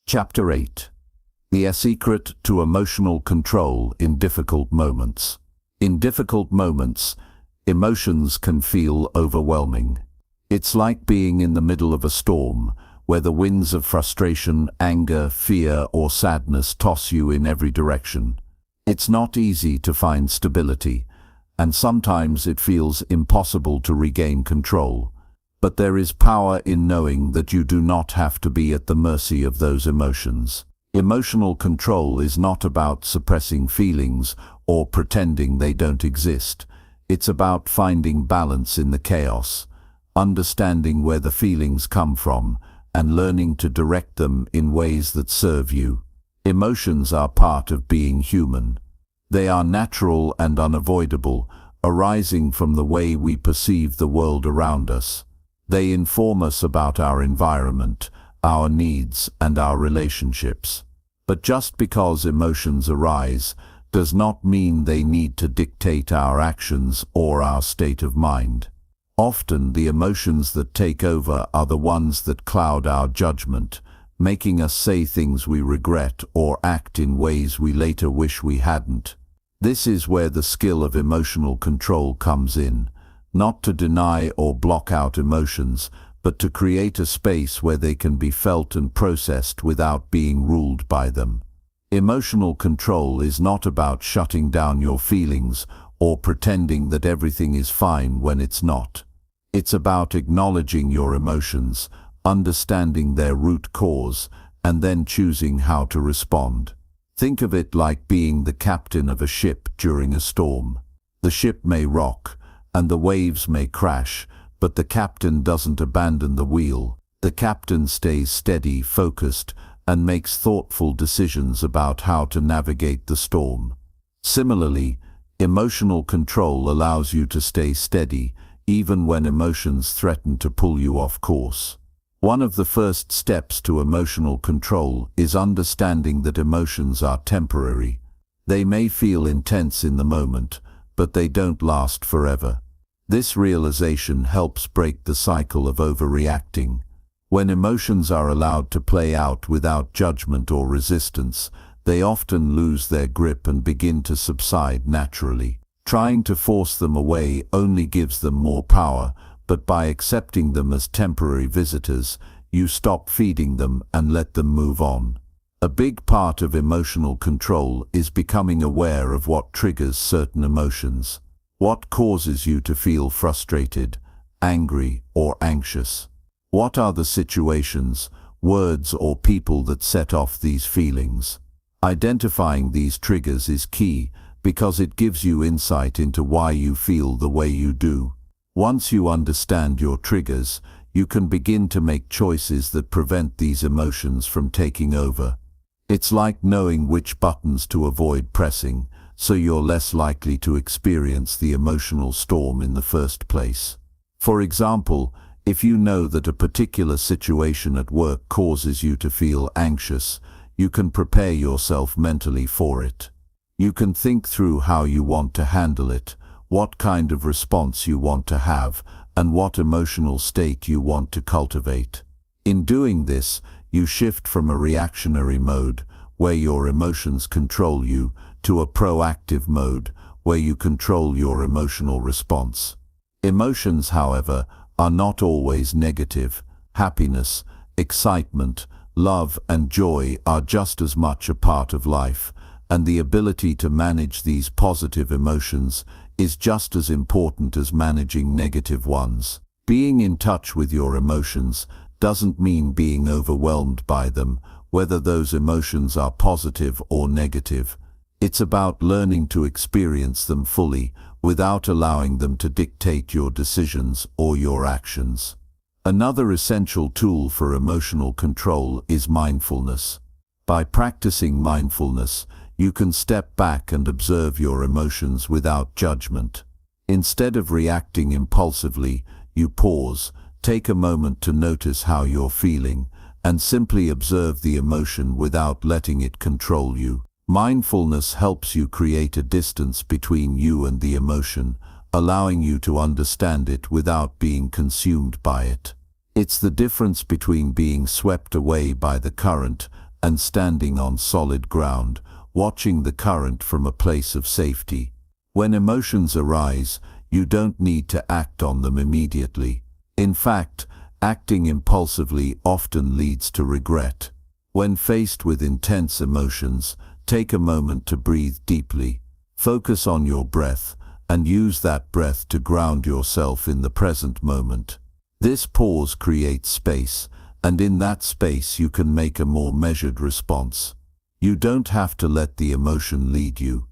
Chapter 8. The Secret to Emotional Control in Difficult Moments. In difficult moments, emotions can feel overwhelming. It's like being in the middle of a storm, where the winds of frustration, anger, fear, or sadness toss you in every direction. It's not easy to find stability, and sometimes it feels impossible to regain control. But there is power in knowing that you do not have to be at the mercy of those emotions. Emotional control is not about suppressing feelings or pretending they don't exist. It's about finding balance in the chaos, understanding where the feelings come from, and learning to direct them in ways that serve you. Emotions are part of being human. They are natural and unavoidable, arising from the way we perceive the world around us. They inform us about our environment, our needs, and our relationships. But just because emotions arise does not mean they need to dictate our actions or our state of mind. Often the emotions that take over are the ones that cloud our judgment, making us say things we regret or act in ways we later wish we hadn't. This is where the skill of emotional control comes in, not to deny or block out emotions, but to create a space where they can be felt and processed without being ruled by them. Emotional control is not about shutting down your feelings or pretending that everything is fine when it's not. It's about acknowledging your emotions, understanding their root cause, and then choosing how to respond. Think of it like being the captain of a ship during a storm. The ship may rock, and the waves may crash, but the captain doesn't abandon the wheel. The captain stays steady, focused, and makes thoughtful decisions about how to navigate the storm. Similarly, emotional control allows you to stay steady, even when emotions threaten to pull you off course. One of the first steps to emotional control is understanding that emotions are temporary. They may feel intense in the moment, but they don't last forever. This realization helps break the cycle of overreacting. When emotions are allowed to play out without judgment or resistance, they often lose their grip and begin to subside naturally. Trying to force them away only gives them more power, but by accepting them as temporary visitors, you stop feeding them and let them move on. A big part of emotional control is becoming aware of what triggers certain emotions. What causes you to feel frustrated, angry, or anxious? What are the situations, words, or people that set off these feelings? Identifying these triggers is key, because it gives you insight into why you feel the way you do. Once you understand your triggers, you can begin to make choices that prevent these emotions from taking over. It's like knowing which buttons to avoid pressing, so you're less likely to experience the emotional storm in the first place. For example, if you know that a particular situation at work causes you to feel anxious, you can prepare yourself mentally for it. You can think through how you want to handle it, what kind of response you want to have, and what emotional state you want to cultivate. In doing this, you shift from a reactionary mode, where your emotions control you, to a proactive mode, where you control your emotional response. Emotions, however, are not always negative. Happiness, excitement, love, and joy are just as much a part of life, and the ability to manage these positive emotions is just as important as managing negative ones. Being in touch with your emotions doesn't mean being overwhelmed by them, whether those emotions are positive or negative. It's about learning to experience them fully without allowing them to dictate your decisions or your actions. Another essential tool for emotional control is mindfulness. By practicing mindfulness, you can step back and observe your emotions without judgment. Instead of reacting impulsively, you pause, take a moment to notice how you're feeling, and simply observe the emotion without letting it control you. Mindfulness helps you create a distance between you and the emotion, allowing you to understand it without being consumed by it. It's the difference between being swept away by the current and standing on solid ground, watching the current from a place of safety. When emotions arise, you don't need to act on them immediately. In fact, acting impulsively often leads to regret. When faced with intense emotions, take a moment to breathe deeply. Focus on your breath, and use that breath to ground yourself in the present moment. This pause creates space, and in that space you can make a more measured response. You don't have to let the emotion lead you.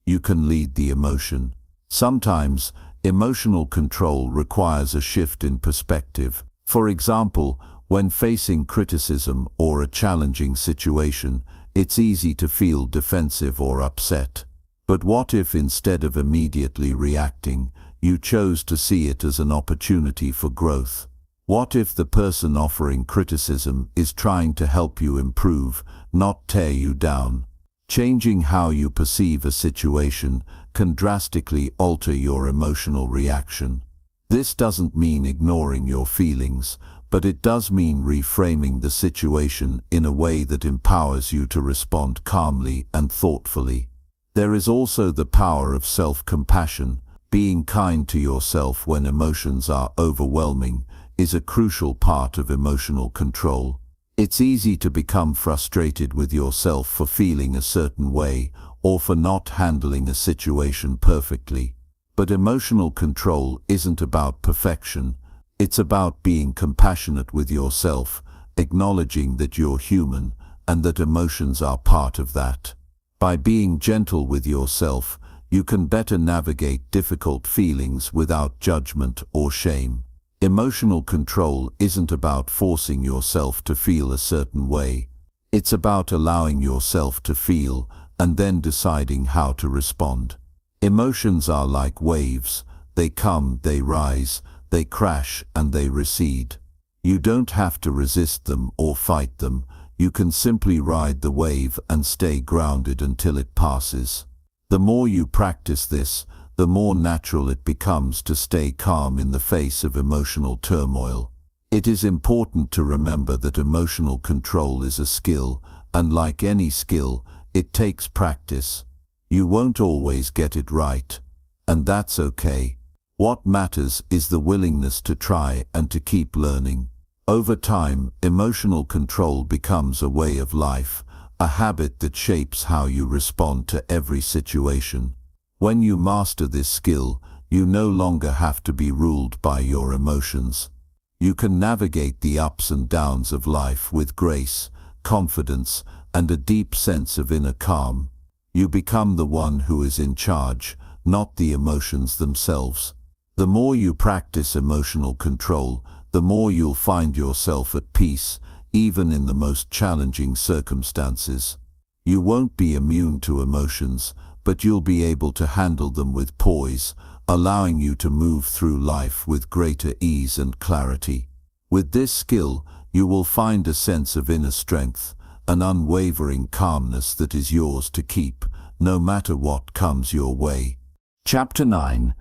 You can lead the emotion. Sometimes, emotional control requires a shift in perspective. For example, when facing criticism or a challenging situation, it's easy to feel defensive or upset. But what if instead of immediately reacting, you chose to see it as an opportunity for growth? What if the person offering criticism is trying to help you improve, not tear you down? Changing how you perceive a situation can drastically alter your emotional reaction. This doesn't mean ignoring your feelings, but it does mean reframing the situation in a way that empowers you to respond calmly and thoughtfully. There is also the power of self-compassion. Being kind to yourself when emotions are overwhelming is a crucial part of emotional control. It's easy to become frustrated with yourself for feeling a certain way or for not handling a situation perfectly. But emotional control isn't about perfection. It's about being compassionate with yourself, acknowledging that you're human and that emotions are part of that. By being gentle with yourself, you can better navigate difficult feelings without judgment or shame. Emotional control isn't about forcing yourself to feel a certain way. It's about allowing yourself to feel and then deciding how to respond. Emotions are like waves. They come, they rise, they crash, and they recede. You don't have to resist them or fight them. You can simply ride the wave and stay grounded until it passes. The more you practice this, the more natural it becomes to stay calm in the face of emotional turmoil. It is important to remember that emotional control is a skill, and like any skill, it takes practice. You won't always get it right, and that's okay. What matters is the willingness to try and to keep learning. Over time, emotional control becomes a way of life, a habit that shapes how you respond to every situation. When you master this skill, you no longer have to be ruled by your emotions. You can navigate the ups and downs of life with grace, confidence, and a deep sense of inner calm. You become the one who is in charge, not the emotions themselves. The more you practice emotional control, the more you'll find yourself at peace, even in the most challenging circumstances. You won't be immune to emotions, but you'll be able to handle them with poise, allowing you to move through life with greater ease and clarity. With this skill, you will find a sense of inner strength, an unwavering calmness that is yours to keep, no matter what comes your way. Chapter 9.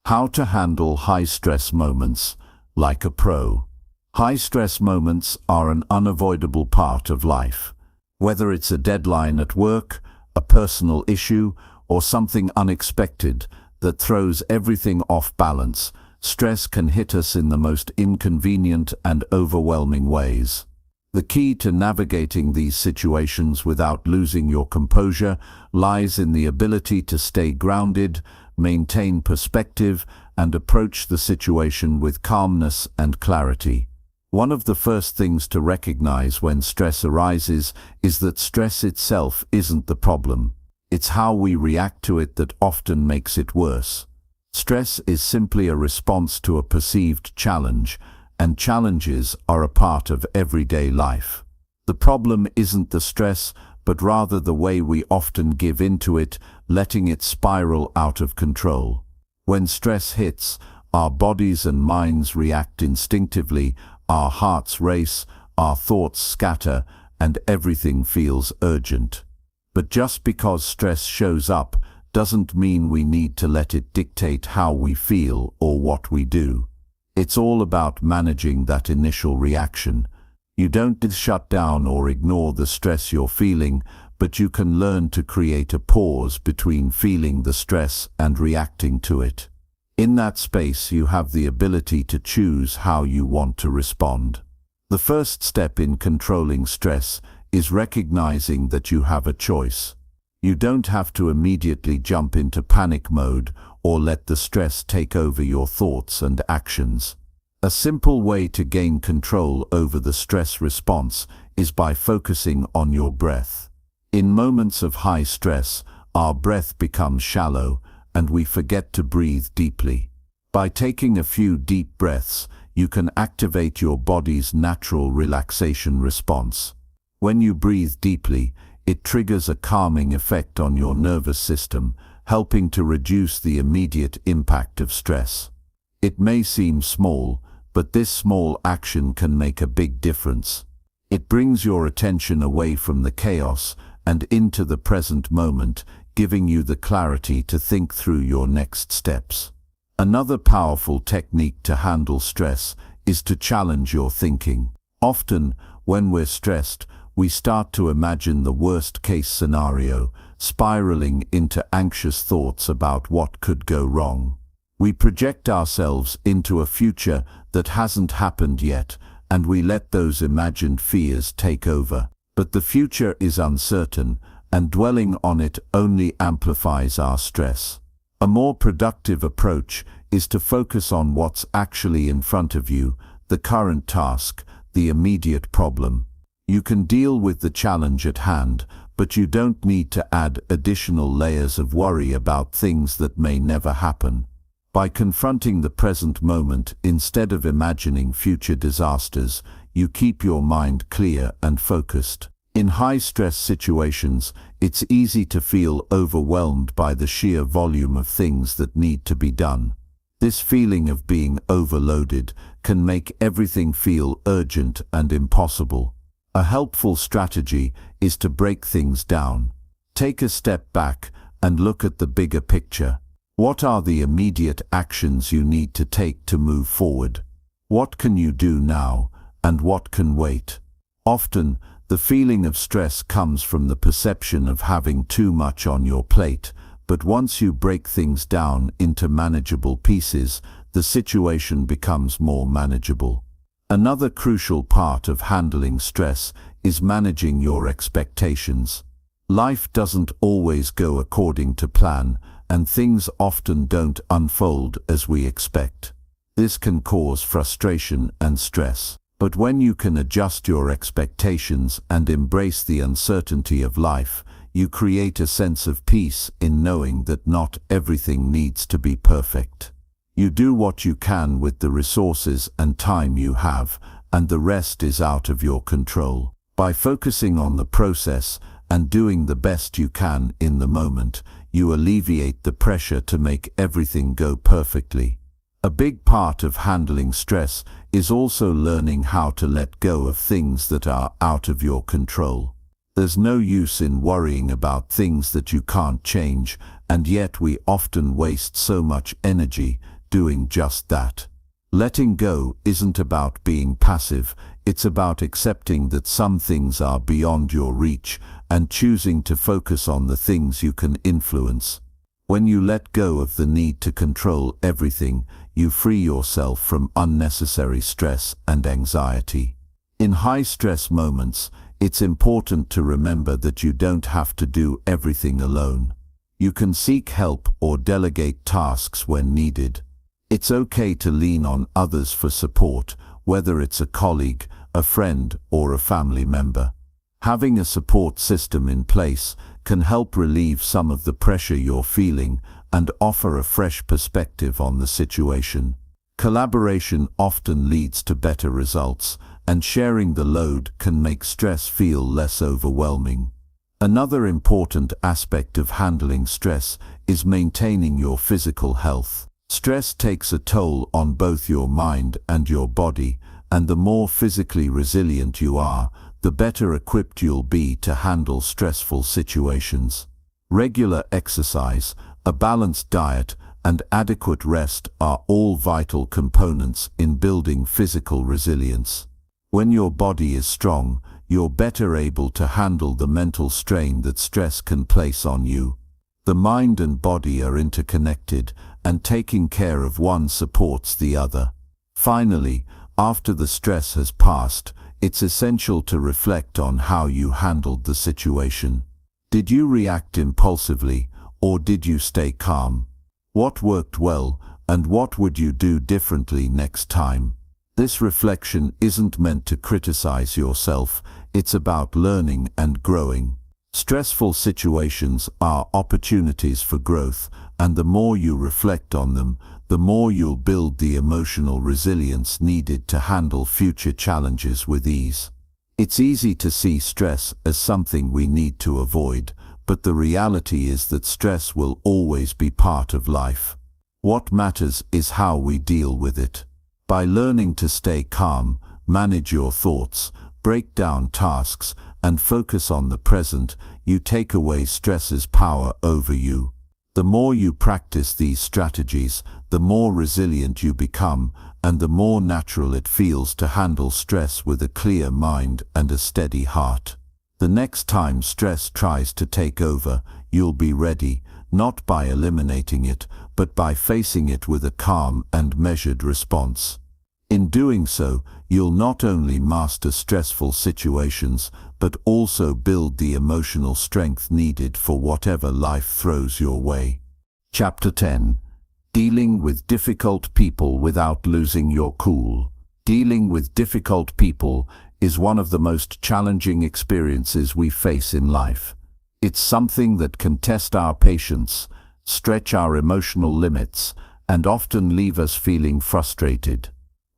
How to handle high-stress moments like a pro. High-stress moments are an unavoidable part of life. Whether it's a deadline at work, a personal issue, or something unexpected that throws everything off balance, stress can hit us in the most inconvenient and overwhelming ways. The key to navigating these situations without losing your composure lies in the ability to stay grounded, maintain perspective, and approach the situation with calmness and clarity. One of the first things to recognize when stress arises is that stress itself isn't the problem. It's how we react to it that often makes it worse. Stress is simply a response to a perceived challenge, and challenges are a part of everyday life. The problem isn't the stress, but rather the way we often give into it, letting it spiral out of control. When stress hits, our bodies and minds react instinctively, our hearts race, our thoughts scatter, and everything feels urgent. But just because stress shows up doesn't mean we need to let it dictate how we feel or what we do. It's all about managing that initial reaction. You don't shut down or ignore the stress you're feeling, but you can learn to create a pause between feeling the stress and reacting to it. In that space, you have the ability to choose how you want to respond. The first step in controlling stress is recognizing that you have a choice. You don't have to immediately jump into panic mode or let the stress take over your thoughts and actions. A simple way to gain control over the stress response is by focusing on your breath. In moments of high stress, our breath becomes shallow, and we forget to breathe deeply. By taking a few deep breaths, you can activate your body's natural relaxation response. When you breathe deeply, it triggers a calming effect on your nervous system, helping to reduce the immediate impact of stress. It may seem small, but this small action can make a big difference. It brings your attention away from the chaos and into the present moment, giving you the clarity to think through your next steps. Another powerful technique to handle stress is to challenge your thinking. Often, when we're stressed, we start to imagine the worst-case scenario, spiraling into anxious thoughts about what could go wrong. We project ourselves into a future that hasn't happened yet, and we let those imagined fears take over. But the future is uncertain, and dwelling on it only amplifies our stress. A more productive approach is to focus on what's actually in front of you, the current task, the immediate problem. You can deal with the challenge at hand, but you don't need to add additional layers of worry about things that may never happen. By confronting the present moment instead of imagining future disasters, you keep your mind clear and focused. In high-stress situations, it's easy to feel overwhelmed by the sheer volume of things that need to be done. This feeling of being overloaded can make everything feel urgent and impossible. A helpful strategy is to break things down. Take a step back and look at the bigger picture. What are the immediate actions you need to take to move forward? What can you do now, and what can wait? Often, the feeling of stress comes from the perception of having too much on your plate, but once you break things down into manageable pieces, the situation becomes more manageable. Another crucial part of handling stress is managing your expectations. Life doesn't always go according to plan, and things often don't unfold as we expect. This can cause frustration and stress. But when you can adjust your expectations and embrace the uncertainty of life, you create a sense of peace in knowing that not everything needs to be perfect. You do what you can with the resources and time you have, and the rest is out of your control. By focusing on the process and doing the best you can in the moment, you alleviate the pressure to make everything go perfectly. A big part of handling stress is also learning how to let go of things that are out of your control. There's no use in worrying about things that you can't change, and yet we often waste so much energy doing just that. Letting go isn't about being passive, it's about accepting that some things are beyond your reach and choosing to focus on the things you can influence. When you let go of the need to control everything, you free yourself from unnecessary stress and anxiety. In high-stress moments, it's important to remember that you don't have to do everything alone. You can seek help or delegate tasks when needed. It's okay to lean on others for support, whether it's a colleague, a friend, or a family member. Having a support system in place can help relieve some of the pressure you're feeling and offer a fresh perspective on the situation. Collaboration often leads to better results, and sharing the load can make stress feel less overwhelming. Another important aspect of handling stress is maintaining your physical health. Stress takes a toll on both your mind and your body, and the more physically resilient you are, the better equipped you'll be to handle stressful situations. Regular exercise, a balanced diet, and adequate rest are all vital components in building physical resilience. When your body is strong, you're better able to handle the mental strain that stress can place on you. The mind and body are interconnected, and taking care of one supports the other. Finally, after the stress has passed, it's essential to reflect on how you handled the situation. Did you react impulsively, or did you stay calm? What worked well, and what would you do differently next time? This reflection isn't meant to criticize yourself, it's about learning and growing. Stressful situations are opportunities for growth, and the more you reflect on them, the more you'll build the emotional resilience needed to handle future challenges with ease. It's easy to see stress as something we need to avoid, but the reality is that stress will always be part of life. What matters is how we deal with it. By learning to stay calm, manage your thoughts, break down tasks, and focus on the present, you take away stress's power over you. The more you practice these strategies, the more resilient you become, and the more natural it feels to handle stress with a clear mind and a steady heart. The next time stress tries to take over, you'll be ready, not by eliminating it, but by facing it with a calm and measured response. In doing so, you'll not only master stressful situations, but also build the emotional strength needed for whatever life throws your way. Chapter 10. Dealing with difficult people without losing your cool. Dealing with difficult people is one of the most challenging experiences we face in life. It's something that can test our patience, stretch our emotional limits, and often leave us feeling frustrated.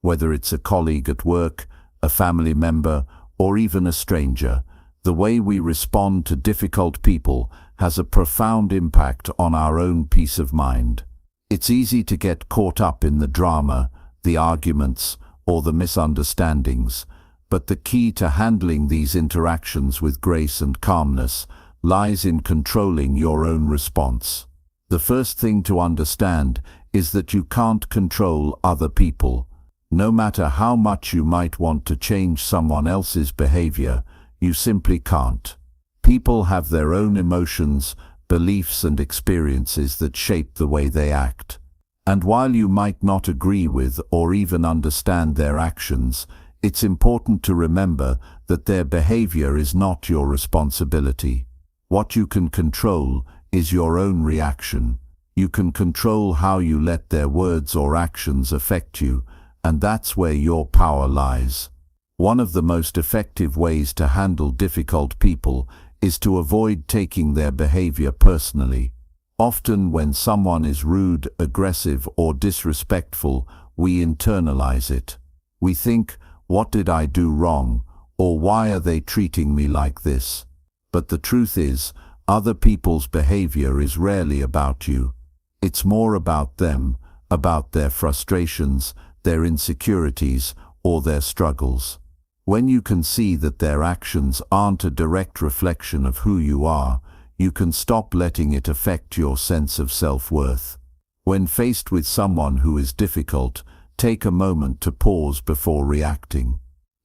Whether it's a colleague at work, a family member, or even a stranger, the way we respond to difficult people has a profound impact on our own peace of mind. It's easy to get caught up in the drama, the arguments, or the misunderstandings, but the key to handling these interactions with grace and calmness lies in controlling your own response. The first thing to understand is that you can't control other people. No matter how much you might want to change someone else's behavior, you simply can't. People have their own emotions, beliefs, and experiences that shape the way they act. And while you might not agree with or even understand their actions, it's important to remember that their behavior is not your responsibility. What you can control is your own reaction. You can control how you let their words or actions affect you, and that's where your power lies. One of the most effective ways to handle difficult people is to avoid taking their behavior personally. Often when someone is rude, aggressive, or disrespectful, we internalize it. We think, "What did I do wrong?" or "Why are they treating me like this?" But the truth is, other people's behavior is rarely about you. It's more about them, about their frustrations, their insecurities, or their struggles. When you can see that their actions aren't a direct reflection of who you are, you can stop letting it affect your sense of self-worth. When faced with someone who is difficult, take a moment to pause before reacting.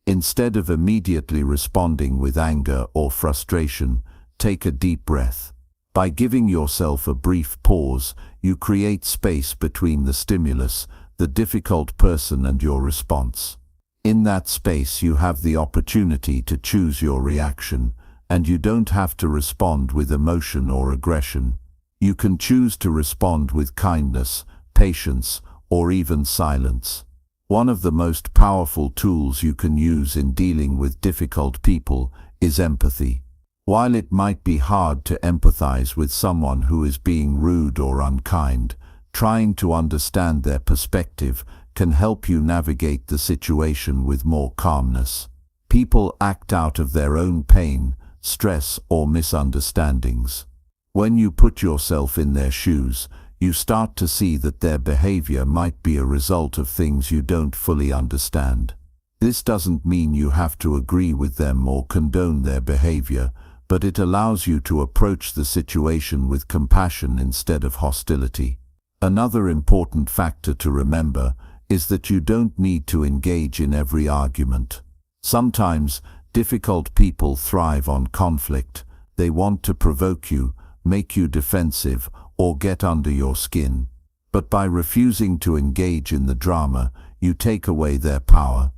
Instead of immediately responding with anger or frustration, take a deep breath. By giving yourself a brief pause, you create space between the stimulus, the difficult person, and your response. In that space, you have the opportunity to choose your reaction, and you don't have to respond with emotion or aggression. You can choose to respond with kindness, patience, or even silence. One of the most powerful tools you can use in dealing with difficult people is empathy. While it might be hard to empathize with someone who is being rude or unkind, trying to understand their perspective can help you navigate the situation with more calmness. People act out of their own pain, stress, or misunderstandings. When you put yourself in their shoes, you start to see that their behavior might be a result of things you don't fully understand. This doesn't mean you have to agree with them or condone their behavior, but it allows you to approach the situation with compassion instead of hostility. Another important factor to remember is that you don't need to engage in every argument. Sometimes, difficult people thrive on conflict. They want to provoke you, make you defensive, or get under your skin. But by refusing to engage in the drama, you take away their power.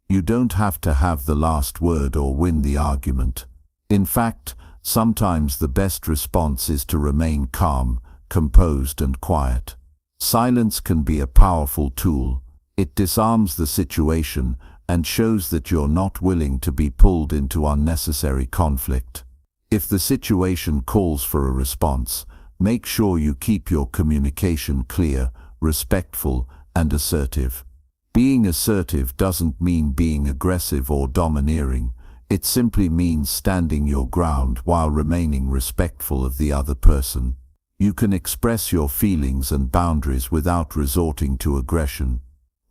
You don't have to have the last word or win the argument. In fact, sometimes the best response is to remain calm, composed, and quiet. Silence can be a powerful tool. It disarms the situation and shows that you're not willing to be pulled into unnecessary conflict. If the situation calls for a response, make sure you keep your communication clear, respectful, and assertive. Being assertive doesn't mean being aggressive or domineering. It simply means standing your ground while remaining respectful of the other person. You can express your feelings and boundaries without resorting to aggression.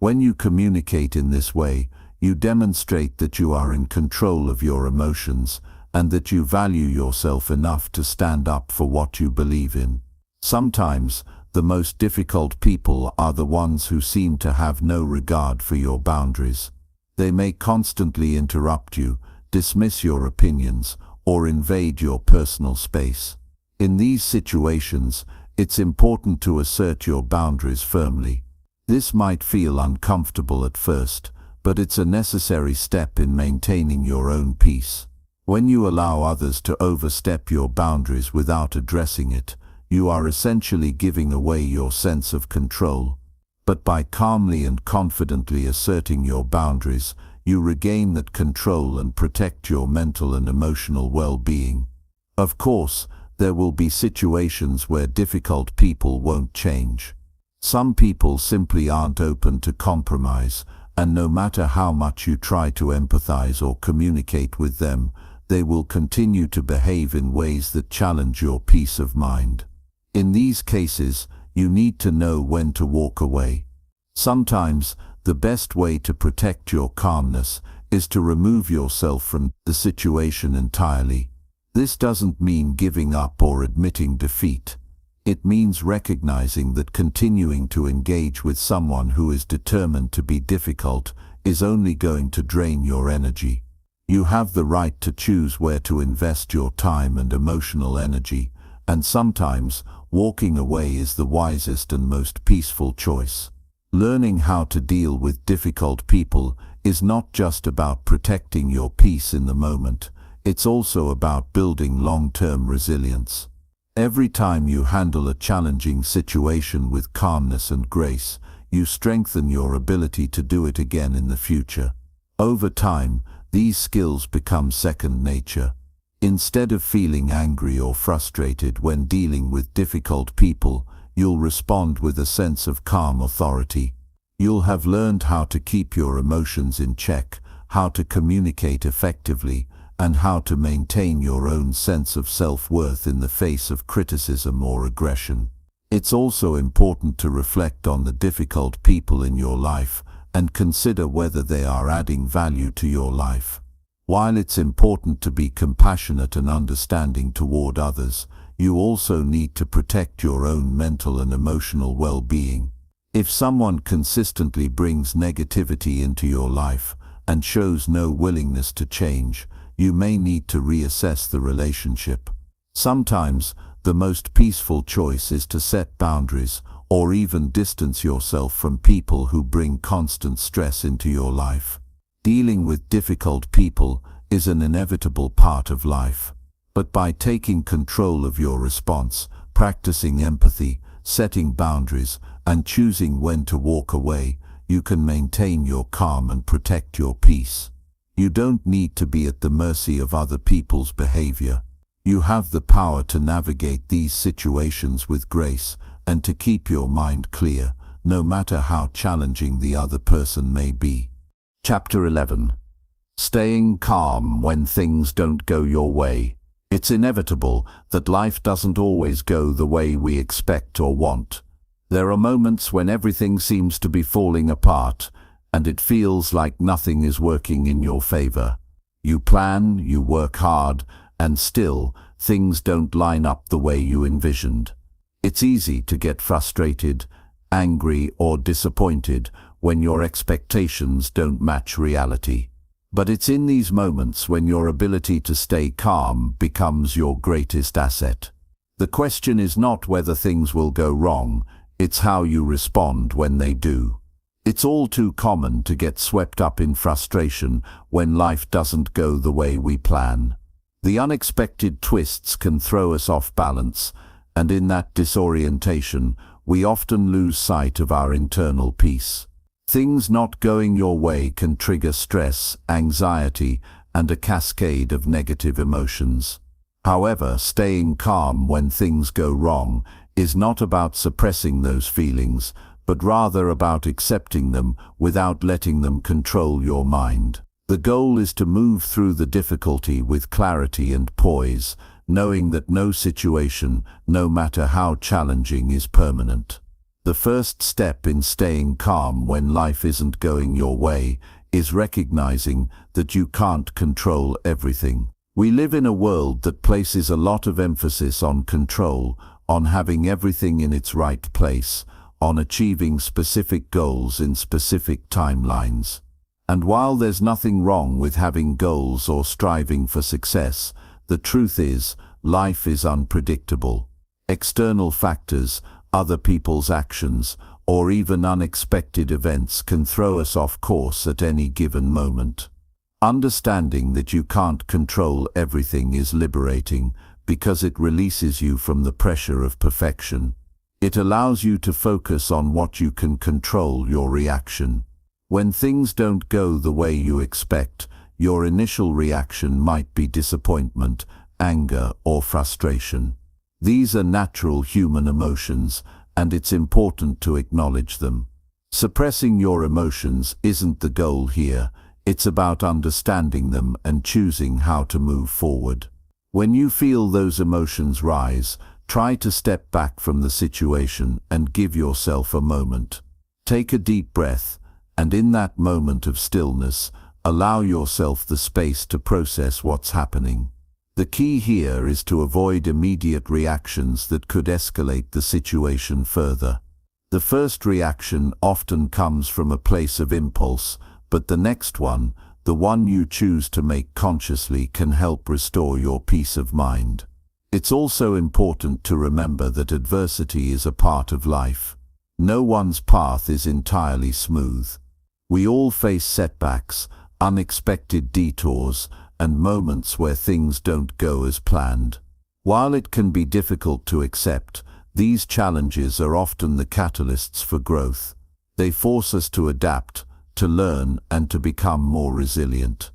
When you communicate in this way, you demonstrate that you are in control of your emotions and that you value yourself enough to stand up for what you believe in. Sometimes, the most difficult people are the ones who seem to have no regard for your boundaries. They may constantly interrupt you, dismiss your opinions, or invade your personal space. In these situations, it's important to assert your boundaries firmly. This might feel uncomfortable at first, but it's a necessary step in maintaining your own peace. When you allow others to overstep your boundaries without addressing it, you are essentially giving away your sense of control. But by calmly and confidently asserting your boundaries, you regain that control and protect your mental and emotional well-being. Of course, there will be situations where difficult people won't change. Some people simply aren't open to compromise, and no matter how much you try to empathize or communicate with them, they will continue to behave in ways that challenge your peace of mind. In these cases, you need to know when to walk away. Sometimes, the best way to protect your calmness is to remove yourself from the situation entirely. This doesn't mean giving up or admitting defeat. It means recognizing that continuing to engage with someone who is determined to be difficult is only going to drain your energy. You have the right to choose where to invest your time and emotional energy, and sometimes walking away is the wisest and most peaceful choice. Learning how to deal with difficult people is not just about protecting your peace in the moment, it's also about building long-term resilience. Every time you handle a challenging situation with calmness and grace, you strengthen your ability to do it again in the future. Over time, these skills become second nature. Instead of feeling angry or frustrated when dealing with difficult people, you'll respond with a sense of calm authority. You'll have learned how to keep your emotions in check, how to communicate effectively, and how to maintain your own sense of self-worth in the face of criticism or aggression. It's also important to reflect on the difficult people in your life and consider whether they are adding value to your life. While it's important to be compassionate and understanding toward others, you also need to protect your own mental and emotional well-being. If someone consistently brings negativity into your life and shows no willingness to change, you may need to reassess the relationship. Sometimes, the most peaceful choice is to set boundaries or even distance yourself from people who bring constant stress into your life. Dealing with difficult people is an inevitable part of life. But by taking control of your response, practicing empathy, setting boundaries, and choosing when to walk away, you can maintain your calm and protect your peace. You don't need to be at the mercy of other people's behavior. You have the power to navigate these situations with grace and to keep your mind clear, no matter how challenging the other person may be. Chapter 11. Staying calm when things don't go your way. It's inevitable that life doesn't always go the way we expect or want. There are moments when everything seems to be falling apart, and it feels like nothing is working in your favor. You plan, you work hard, and still, things don't line up the way you envisioned. It's easy to get frustrated, angry, or disappointed when your expectations don't match reality. But it's in these moments when your ability to stay calm becomes your greatest asset. The question is not whether things will go wrong, it's how you respond when they do. It's all too common to get swept up in frustration when life doesn't go the way we plan. The unexpected twists can throw us off balance, and in that disorientation, we often lose sight of our internal peace. Things not going your way can trigger stress, anxiety, and a cascade of negative emotions. However, staying calm when things go wrong is not about suppressing those feelings, but rather about accepting them without letting them control your mind. The goal is to move through the difficulty with clarity and poise, knowing that no situation, no matter how challenging, is permanent. The first step in staying calm when life isn't going your way is recognizing that you can't control everything. We live in a world that places a lot of emphasis on control, on having everything in its right place, on achieving specific goals in specific timelines. And while there's nothing wrong with having goals or striving for success, the truth is, life is unpredictable. External factors, other people's actions, or even unexpected events can throw us off course at any given moment. Understanding that you can't control everything is liberating because it releases you from the pressure of perfection. It allows you to focus on what you can control: your reaction. When things don't go the way you expect, your initial reaction might be disappointment, anger, or frustration. These are natural human emotions, and it's important to acknowledge them. Suppressing your emotions isn't the goal here. It's about understanding them and choosing how to move forward. When you feel those emotions rise, try to step back from the situation and give yourself a moment. Take a deep breath, and in that moment of stillness, allow yourself the space to process what's happening. The key here is to avoid immediate reactions that could escalate the situation further. The first reaction often comes from a place of impulse, but the next one, the one you choose to make consciously, can help restore your peace of mind. It's also important to remember that adversity is a part of life. No one's path is entirely smooth. We all face setbacks, unexpected detours, and moments where things don't go as planned. While it can be difficult to accept, these challenges are often the catalysts for growth. They force us to adapt, to learn, and to become more resilient.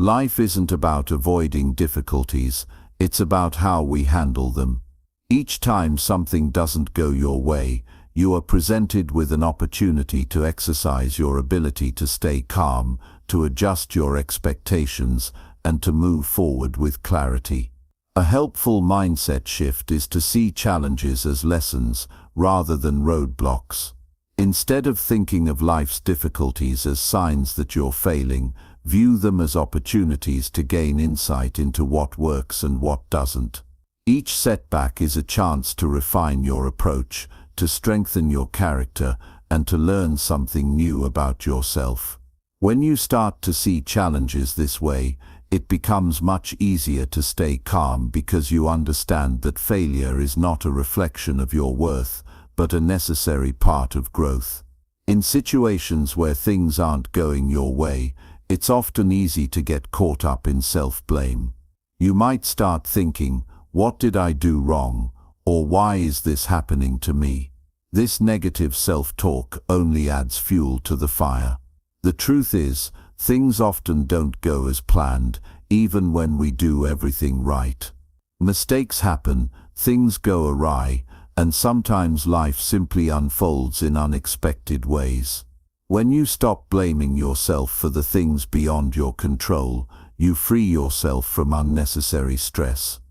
Life isn't about avoiding difficulties, it's about how we handle them. Each time something doesn't go your way, you are presented with an opportunity to exercise your ability to stay calm, to adjust your expectations, and to move forward with clarity. A helpful mindset shift is to see challenges as lessons rather than roadblocks. Instead of thinking of life's difficulties as signs that you're failing, view them as opportunities to gain insight into what works and what doesn't. Each setback is a chance to refine your approach, to strengthen your character, and to learn something new about yourself. When you start to see challenges this way, it becomes much easier to stay calm because you understand that failure is not a reflection of your worth, but a necessary part of growth. In situations where things aren't going your way, it's often easy to get caught up in self-blame. You might start thinking, "What did I do wrong?" or "Why is this happening to me?" This negative self-talk only adds fuel to the fire. The truth is, things often don't go as planned, even when we do everything right. Mistakes happen, things go awry, and sometimes life simply unfolds in unexpected ways. When you stop blaming yourself for the things beyond your control, you free yourself from unnecessary stress.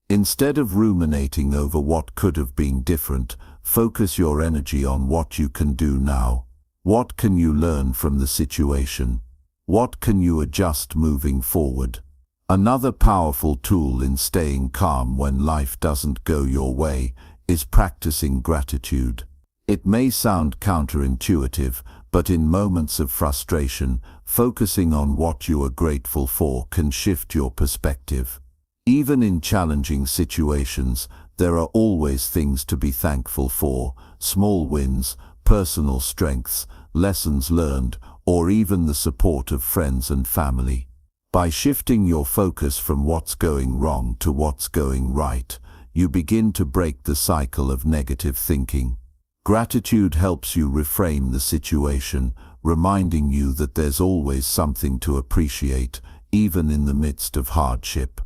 Instead of ruminating over what could have been different, focus your energy on what you can do now. What can you learn from the situation? What can you adjust moving forward? Another powerful tool in staying calm when life doesn't go your way is practicing gratitude. It may sound counterintuitive, but in moments of frustration, focusing on what you are grateful for can shift your perspective. Even in challenging situations, there are always things to be thankful for: small wins, personal strengths, lessons learned, or even the support of friends and family. By shifting your focus from what's going wrong to what's going right, you begin to break the cycle of negative thinking. Gratitude helps you reframe the situation, reminding you that there's always something to appreciate, even in the midst of hardship.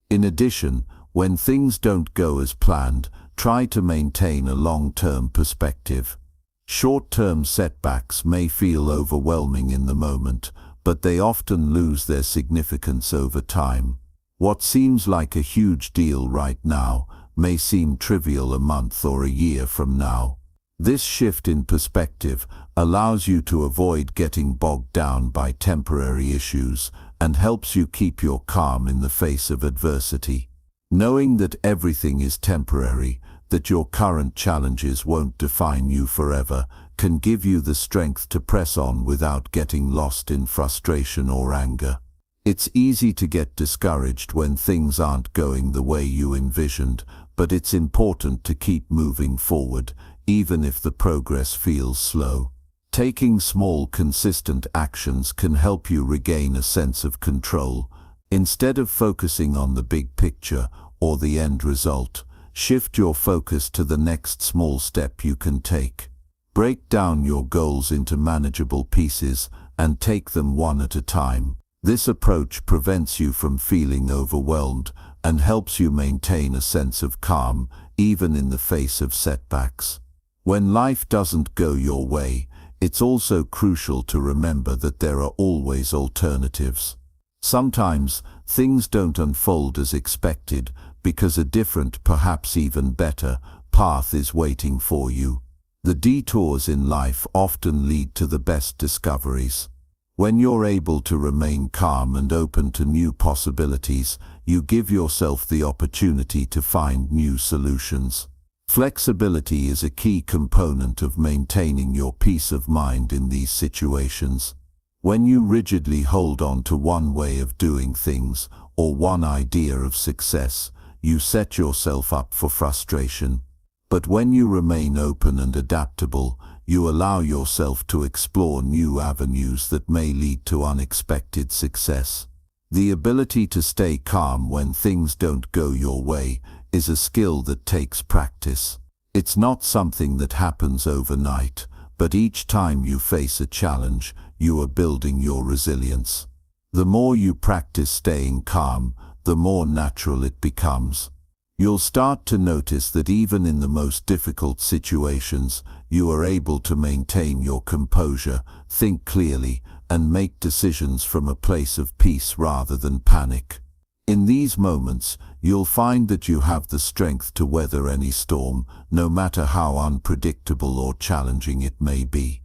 In addition, when things don't go as planned, try to maintain a long-term perspective. Short-term setbacks may feel overwhelming in the moment, but they often lose their significance over time. What seems like a huge deal right now may seem trivial a month or a year from now. This shift in perspective allows you to avoid getting bogged down by temporary issues and helps you keep your calm in the face of adversity. Knowing that everything is temporary, that your current challenges won't define you forever, can give you the strength to press on without getting lost in frustration or anger. It's easy to get discouraged when things aren't going the way you envisioned, but it's important to keep moving forward, even if the progress feels slow. Taking small, consistent actions can help you regain a sense of control. Instead of focusing on the big picture or the end result, shift your focus to the next small step you can take. Break down your goals into manageable pieces and take them one at a time. This approach prevents you from feeling overwhelmed and helps you maintain a sense of calm, even in the face of setbacks. When life doesn't go your way, it's also crucial to remember that there are always alternatives. Sometimes, things don't unfold as expected because a different, perhaps even better, path is waiting for you. The detours in life often lead to the best discoveries. When you're able to remain calm and open to new possibilities, you give yourself the opportunity to find new solutions. Flexibility is a key component of maintaining your peace of mind in these situations. When you rigidly hold on to one way of doing things or one idea of success, you set yourself up for frustration. But when you remain open and adaptable, you allow yourself to explore new avenues that may lead to unexpected success. The ability to stay calm when things don't go your way is a skill that takes practice. It's not something that happens overnight, but each time you face a challenge, you are building your resilience. The more you practice staying calm, the more natural it becomes. You'll start to notice that even in the most difficult situations, you are able to maintain your composure, think clearly, and make decisions from a place of peace rather than panic. In these moments, you'll find that you have the strength to weather any storm, no matter how unpredictable or challenging it may be.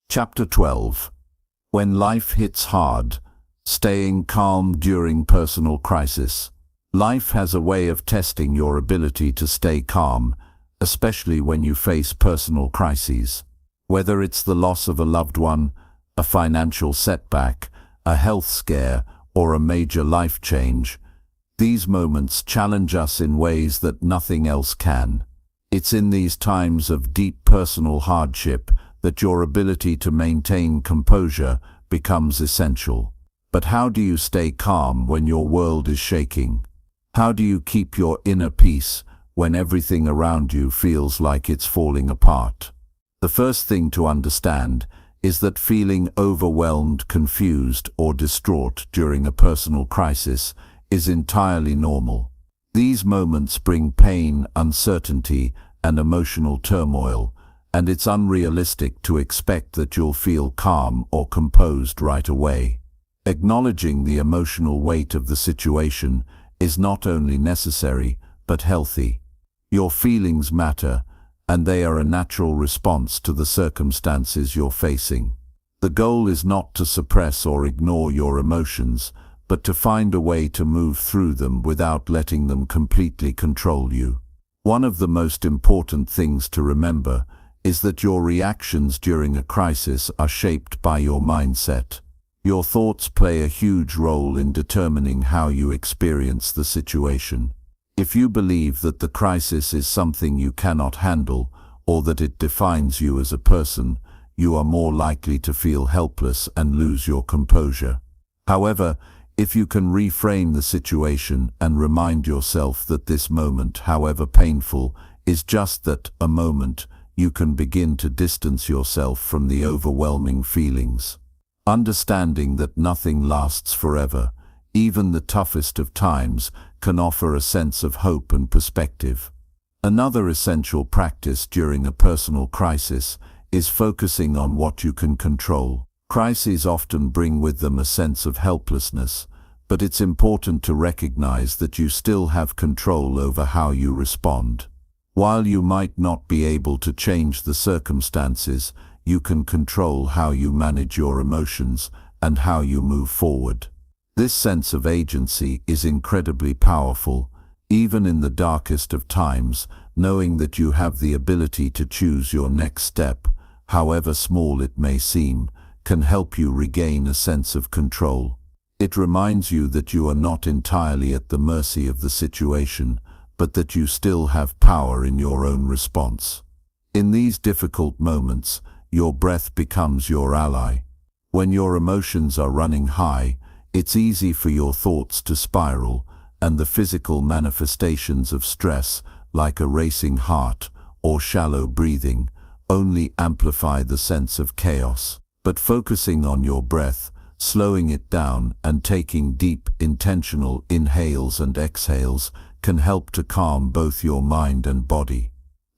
Chapter 12. When life hits hard, staying calm during personal crisis. Life has a way of testing your ability to stay calm, especially when you face personal crises. Whether it's the loss of a loved one, a financial setback, a health scare, or a major life change, these moments challenge us in ways that nothing else can. It's in these times of deep personal hardship that your ability to maintain composure becomes essential. But how do you stay calm when your world is shaking? How do you keep your inner peace when everything around you feels like it's falling apart? The first thing to understand is that feeling overwhelmed, confused, or distraught during a personal crisis is entirely normal. These moments bring pain, uncertainty, and emotional turmoil, and it's unrealistic to expect that you'll feel calm or composed right away. Acknowledging the emotional weight of the situation is not only necessary, but healthy. Your feelings matter, and they are a natural response to the circumstances you're facing. The goal is not to suppress or ignore your emotions, but to find a way to move through them without letting them completely control you. One of the most important things to remember is that your reactions during a crisis are shaped by your mindset. Your thoughts play a huge role in determining how you experience the situation. If you believe that the crisis is something you cannot handle, or that it defines you as a person, you are more likely to feel helpless and lose your composure. However, if you can reframe the situation and remind yourself that this moment, however painful, is just that, a moment, you can begin to distance yourself from the overwhelming feelings. Understanding that nothing lasts forever, even the toughest of times, can offer a sense of hope and perspective. Another essential practice during a personal crisis is focusing on what you can control. Crises often bring with them a sense of helplessness, but it's important to recognize that you still have control over how you respond. While you might not be able to change the circumstances, you can control how you manage your emotions and how you move forward. This sense of agency is incredibly powerful. Even in the darkest of times, knowing that you have the ability to choose your next step, however small it may seem, can help you regain a sense of control. It reminds you that you are not entirely at the mercy of the situation, but that you still have power in your own response. In these difficult moments, your breath becomes your ally. When your emotions are running high, it's easy for your thoughts to spiral, and the physical manifestations of stress, like a racing heart or shallow breathing, only amplify the sense of chaos. But focusing on your breath, slowing it down, and taking deep, intentional inhales and exhales can help to calm both your mind and body.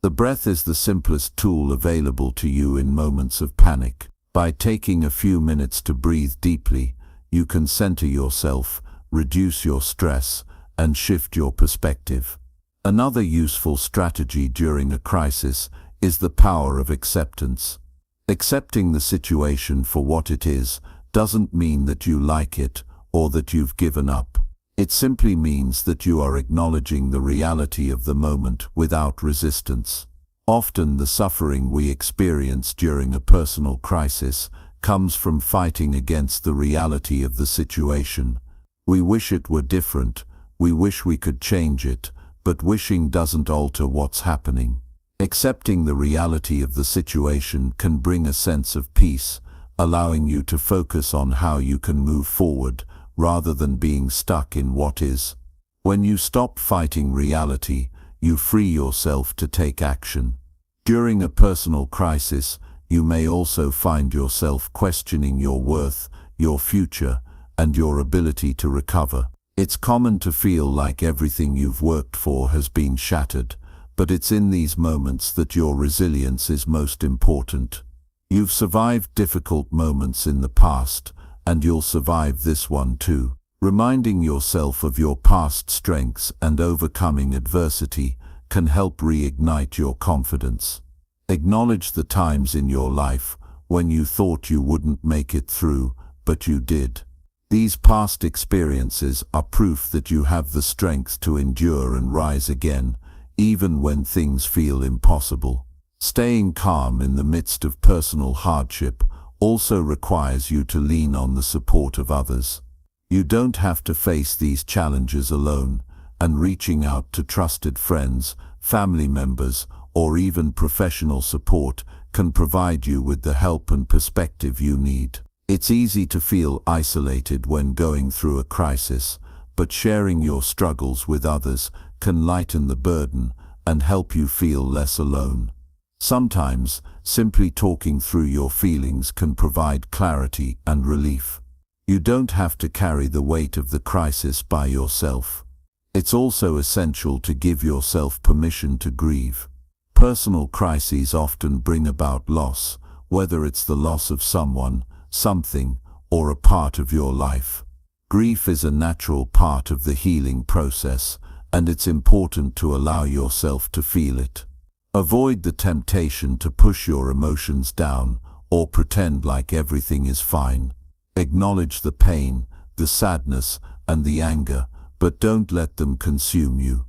The breath is the simplest tool available to you in moments of panic. By taking a few minutes to breathe deeply, you can center yourself, reduce your stress, and shift your perspective. Another useful strategy during a crisis is the power of acceptance. Accepting the situation for what it is doesn't mean that you like it or that you've given up. It simply means that you are acknowledging the reality of the moment without resistance. Often the suffering we experience during a personal crisis comes from fighting against the reality of the situation. We wish it were different, we wish we could change it, but wishing doesn't alter what's happening. Accepting the reality of the situation can bring a sense of peace, allowing you to focus on how you can move forward, rather than being stuck in what is. When you stop fighting reality, you free yourself to take action. During a personal crisis, you may also find yourself questioning your worth, your future, and your ability to recover. It's common to feel like everything you've worked for has been shattered, but it's in these moments that your resilience is most important. You've survived difficult moments in the past, and you'll survive this one too. Reminding yourself of your past strengths and overcoming adversity can help reignite your confidence. Acknowledge the times in your life when you thought you wouldn't make it through, but you did. These past experiences are proof that you have the strength to endure and rise again, even when things feel impossible. Staying calm in the midst of personal hardship also requires you to lean on the support of others. You don't have to face these challenges alone, and reaching out to trusted friends, family members, or even professional support can provide you with the help and perspective you need. It's easy to feel isolated when going through a crisis, but sharing your struggles with others can lighten the burden and help you feel less alone. Sometimes, simply talking through your feelings can provide clarity and relief. You don't have to carry the weight of the crisis by yourself. It's also essential to give yourself permission to grieve. Personal crises often bring about loss, whether it's the loss of someone, something, or a part of your life. Grief is a natural part of the healing process, and it's important to allow yourself to feel it. Avoid the temptation to push your emotions down or pretend like everything is fine. Acknowledge the pain, the sadness, and the anger, but don't let them consume you.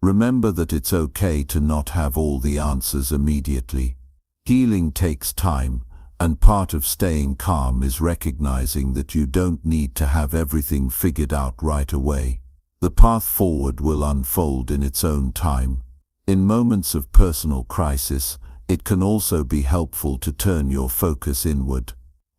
Remember that it's okay to not have all the answers immediately. Healing takes time, and part of staying calm is recognizing that you don't need to have everything figured out right away. The path forward will unfold in its own time. In moments of personal crisis, it can also be helpful to turn your focus inward.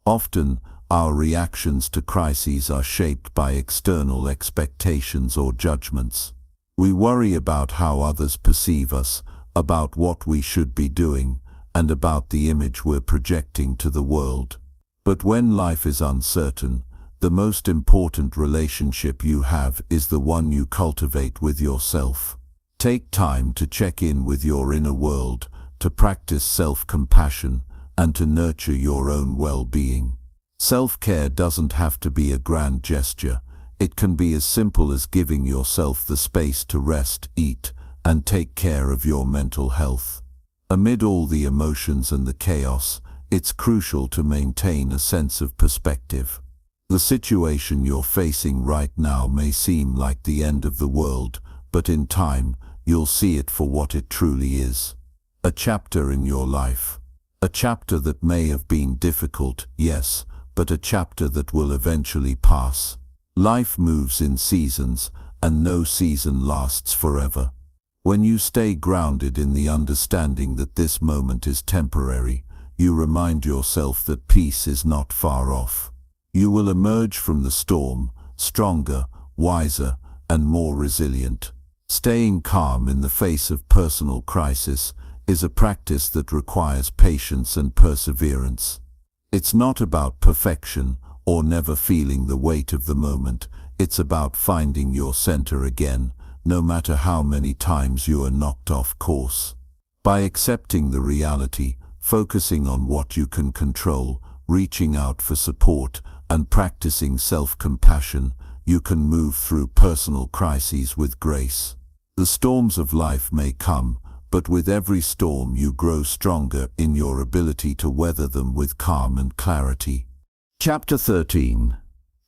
Often, our reactions to crises are shaped by external expectations or judgments. We worry about how others perceive us, about what we should be doing, and about the image we're projecting to the world. But when life is uncertain, the most important relationship you have is the one you cultivate with yourself. Take time to check in with your inner world, to practice self-compassion, and to nurture your own well-being. Self-care doesn't have to be a grand gesture. It can be as simple as giving yourself the space to rest, eat, and take care of your mental health. Amid all the emotions and the chaos, it's crucial to maintain a sense of perspective. The situation you're facing right now may seem like the end of the world, but in time, you'll see it for what it truly is. A chapter in your life. A chapter that may have been difficult, yes, but a chapter that will eventually pass. Life moves in seasons, and no season lasts forever. When you stay grounded in the understanding that this moment is temporary, you remind yourself that peace is not far off. You will emerge from the storm, stronger, wiser, and more resilient. Staying calm in the face of personal crisis is a practice that requires patience and perseverance. It's not about perfection or never feeling the weight of the moment. It's about finding your center again, no matter how many times you are knocked off course. By accepting the reality, focusing on what you can control, reaching out for support, and practicing self-compassion, you can move through personal crises with grace. The storms of life may come, but with every storm you grow stronger in your ability to weather them with calm and clarity. Chapter 13.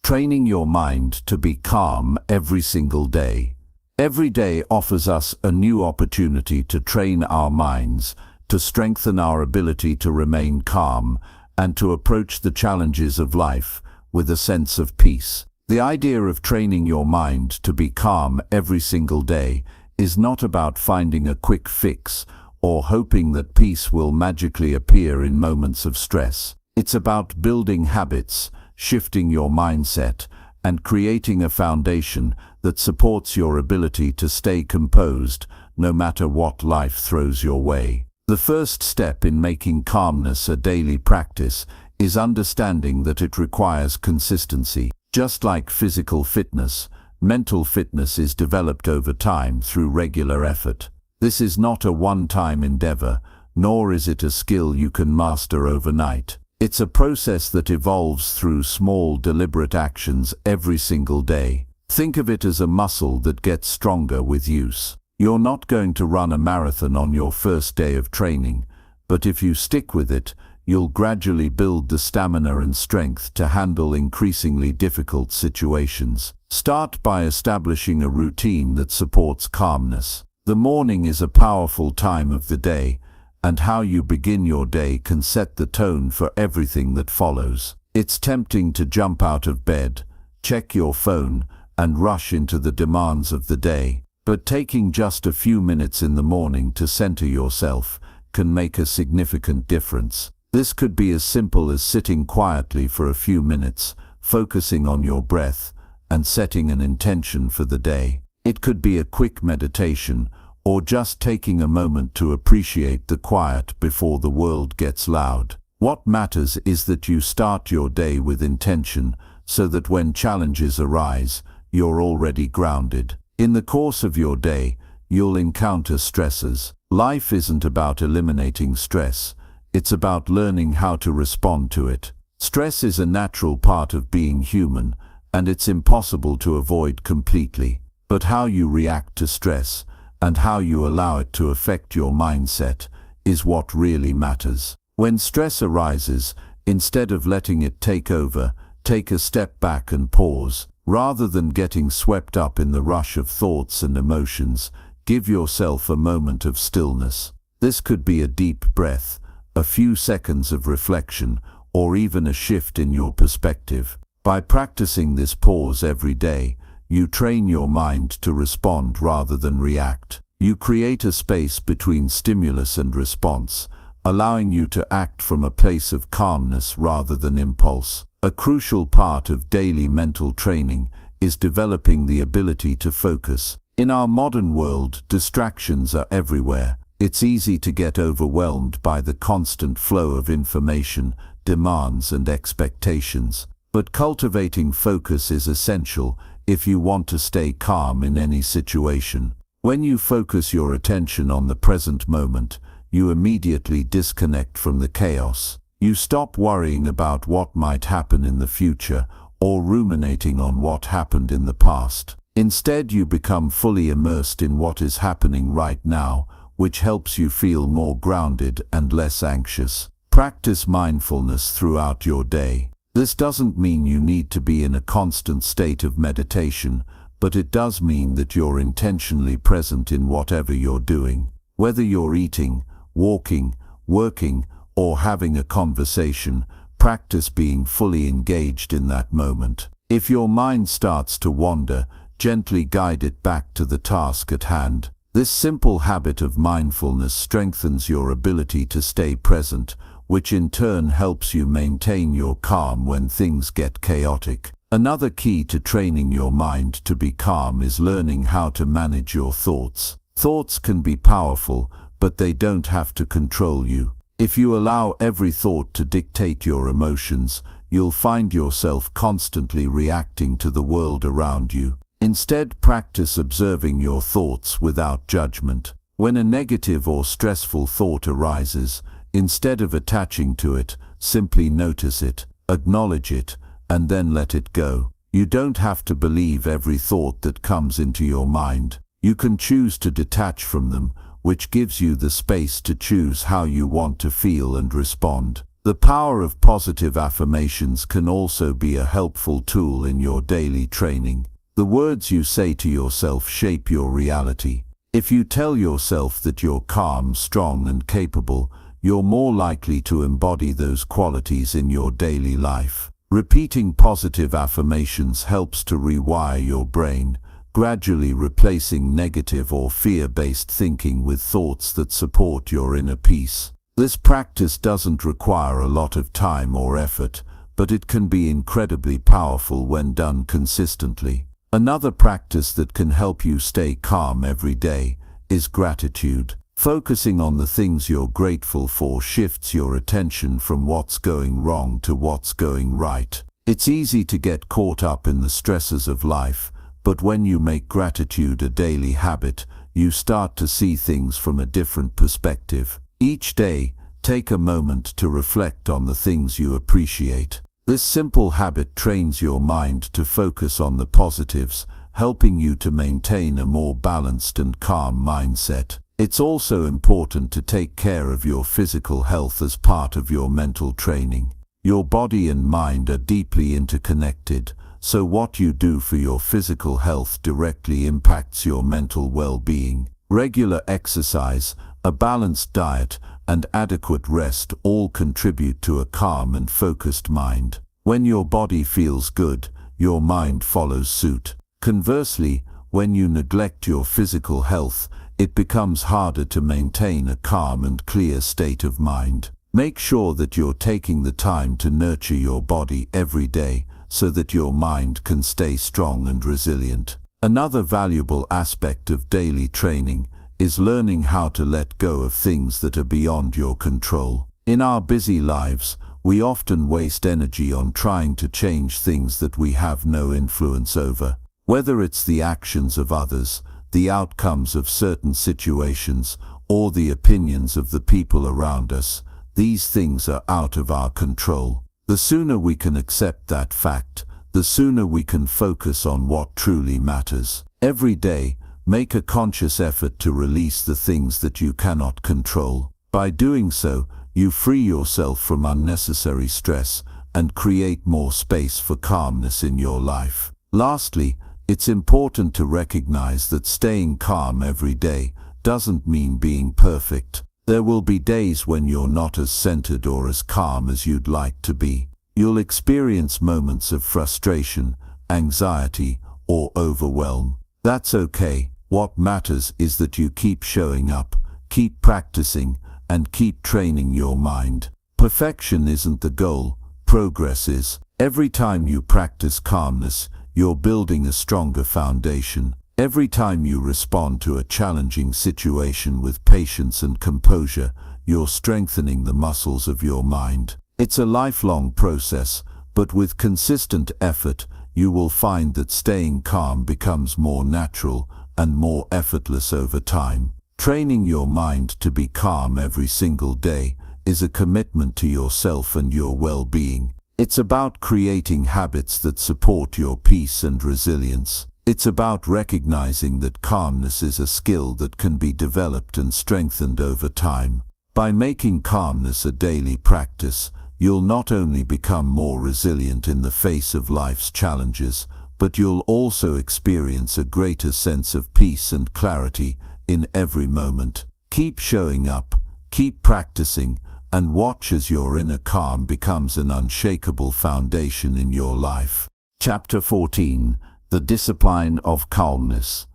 Training your mind to be calm every single day. Every day offers us a new opportunity to train our minds, to strengthen our ability to remain calm, and to approach the challenges of life with a sense of peace. The idea of training your mind to be calm every single day is not about finding a quick fix or hoping that peace will magically appear in moments of stress. It's about building habits, shifting your mindset, and creating a foundation that supports your ability to stay composed no matter what life throws your way. The first step in making calmness a daily practice is understanding that it requires consistency. Just like physical fitness, mental fitness is developed over time through regular effort. This is not a one-time endeavor, nor is it a skill you can master overnight. It's a process that evolves through small, deliberate actions every single day. Think of it as a muscle that gets stronger with use. You're not going to run a marathon on your first day of training, but if you stick with it, you'll gradually build the stamina and strength to handle increasingly difficult situations. Start by establishing a routine that supports calmness. The morning is a powerful time of the day, and how you begin your day can set the tone for everything that follows. It's tempting to jump out of bed, check your phone, and rush into the demands of the day. But taking just a few minutes in the morning to center yourself can make a significant difference. This could be as simple as sitting quietly for a few minutes, focusing on your breath, and setting an intention for the day. It could be a quick meditation, or just taking a moment to appreciate the quiet before the world gets loud. What matters is that you start your day with intention, so that when challenges arise, you're already grounded. In the course of your day, you'll encounter stressors. Life isn't about eliminating stress. It's about learning how to respond to it. Stress is a natural part of being human, and it's impossible to avoid completely. But how you react to stress, and how you allow it to affect your mindset, is what really matters. When stress arises, instead of letting it take over, take a step back and pause. Rather than getting swept up in the rush of thoughts and emotions, give yourself a moment of stillness. This could be a deep breath, a few seconds of reflection, or even a shift in your perspective. By practicing this pause every day, you train your mind to respond rather than react. You create a space between stimulus and response, allowing you to act from a place of calmness rather than impulse. A crucial part of daily mental training is developing the ability to focus. In our modern world, distractions are everywhere. It's easy to get overwhelmed by the constant flow of information, demands, and expectations. But cultivating focus is essential if you want to stay calm in any situation. When you focus your attention on the present moment, you immediately disconnect from the chaos. You stop worrying about what might happen in the future or ruminating on what happened in the past. Instead, you become fully immersed in what is happening right now, which helps you feel more grounded and less anxious. Practice mindfulness throughout your day. This doesn't mean you need to be in a constant state of meditation, but it does mean that you're intentionally present in whatever you're doing. Whether you're eating, walking, working, or having a conversation, practice being fully engaged in that moment. If your mind starts to wander, gently guide it back to the task at hand. This simple habit of mindfulness strengthens your ability to stay present, which in turn helps you maintain your calm when things get chaotic. Another key to training your mind to be calm is learning how to manage your thoughts. Thoughts can be powerful, but they don't have to control you. If you allow every thought to dictate your emotions, you'll find yourself constantly reacting to the world around you. Instead, practice observing your thoughts without judgment. When a negative or stressful thought arises, instead of attaching to it, simply notice it, acknowledge it, and then let it go. You don't have to believe every thought that comes into your mind. You can choose to detach from them, which gives you the space to choose how you want to feel and respond. The power of positive affirmations can also be a helpful tool in your daily training. The words you say to yourself shape your reality. If you tell yourself that you're calm, strong, and capable, you're more likely to embody those qualities in your daily life. Repeating positive affirmations helps to rewire your brain, gradually replacing negative or fear-based thinking with thoughts that support your inner peace. This practice doesn't require a lot of time or effort, but it can be incredibly powerful when done consistently. Another practice that can help you stay calm every day is gratitude. Focusing on the things you're grateful for shifts your attention from what's going wrong to what's going right. It's easy to get caught up in the stresses of life, but when you make gratitude a daily habit, you start to see things from a different perspective. Each day, take a moment to reflect on the things you appreciate. This simple habit trains your mind to focus on the positives, helping you to maintain a more balanced and calm mindset. It's also important to take care of your physical health as part of your mental training. Your body and mind are deeply interconnected, so what you do for your physical health directly impacts your mental well-being. Regular exercise, a balanced diet, and adequate rest all contribute to a calm and focused mind. When your body feels good, your mind follows suit. Conversely, when you neglect your physical health, it becomes harder to maintain a calm and clear state of mind. Make sure that you're taking the time to nurture your body every day so that your mind can stay strong and resilient. Another valuable aspect of daily training is learning how to let go of things that are beyond your control. In our busy lives, we often waste energy on trying to change things that we have no influence over. Whether it's the actions of others, the outcomes of certain situations, or the opinions of the people around us, these things are out of our control. The sooner we can accept that fact, the sooner we can focus on what truly matters. Every day, make a conscious effort to release the things that you cannot control. By doing so, you free yourself from unnecessary stress and create more space for calmness in your life. Lastly, it's important to recognize that staying calm every day doesn't mean being perfect. There will be days when you're not as centered or as calm as you'd like to be. You'll experience moments of frustration, anxiety, or overwhelm. That's okay. What matters is that you keep showing up, keep practicing, and keep training your mind. Perfection isn't the goal, progress is. Every time you practice calmness, you're building a stronger foundation. Every time you respond to a challenging situation with patience and composure, you're strengthening the muscles of your mind. It's a lifelong process, but with consistent effort, you will find that staying calm becomes more natural and more effortless over time. Training your mind to be calm every single day is a commitment to yourself and your well-being. It's about creating habits that support your peace and resilience. It's about recognizing that calmness is a skill that can be developed and strengthened over time. By making calmness a daily practice, you'll not only become more resilient in the face of life's challenges, but you'll also experience a greater sense of peace and clarity in every moment. Keep showing up, keep practicing, and watch as your inner calm becomes an unshakable foundation in your life. Chapter 14. The Discipline of Calmness.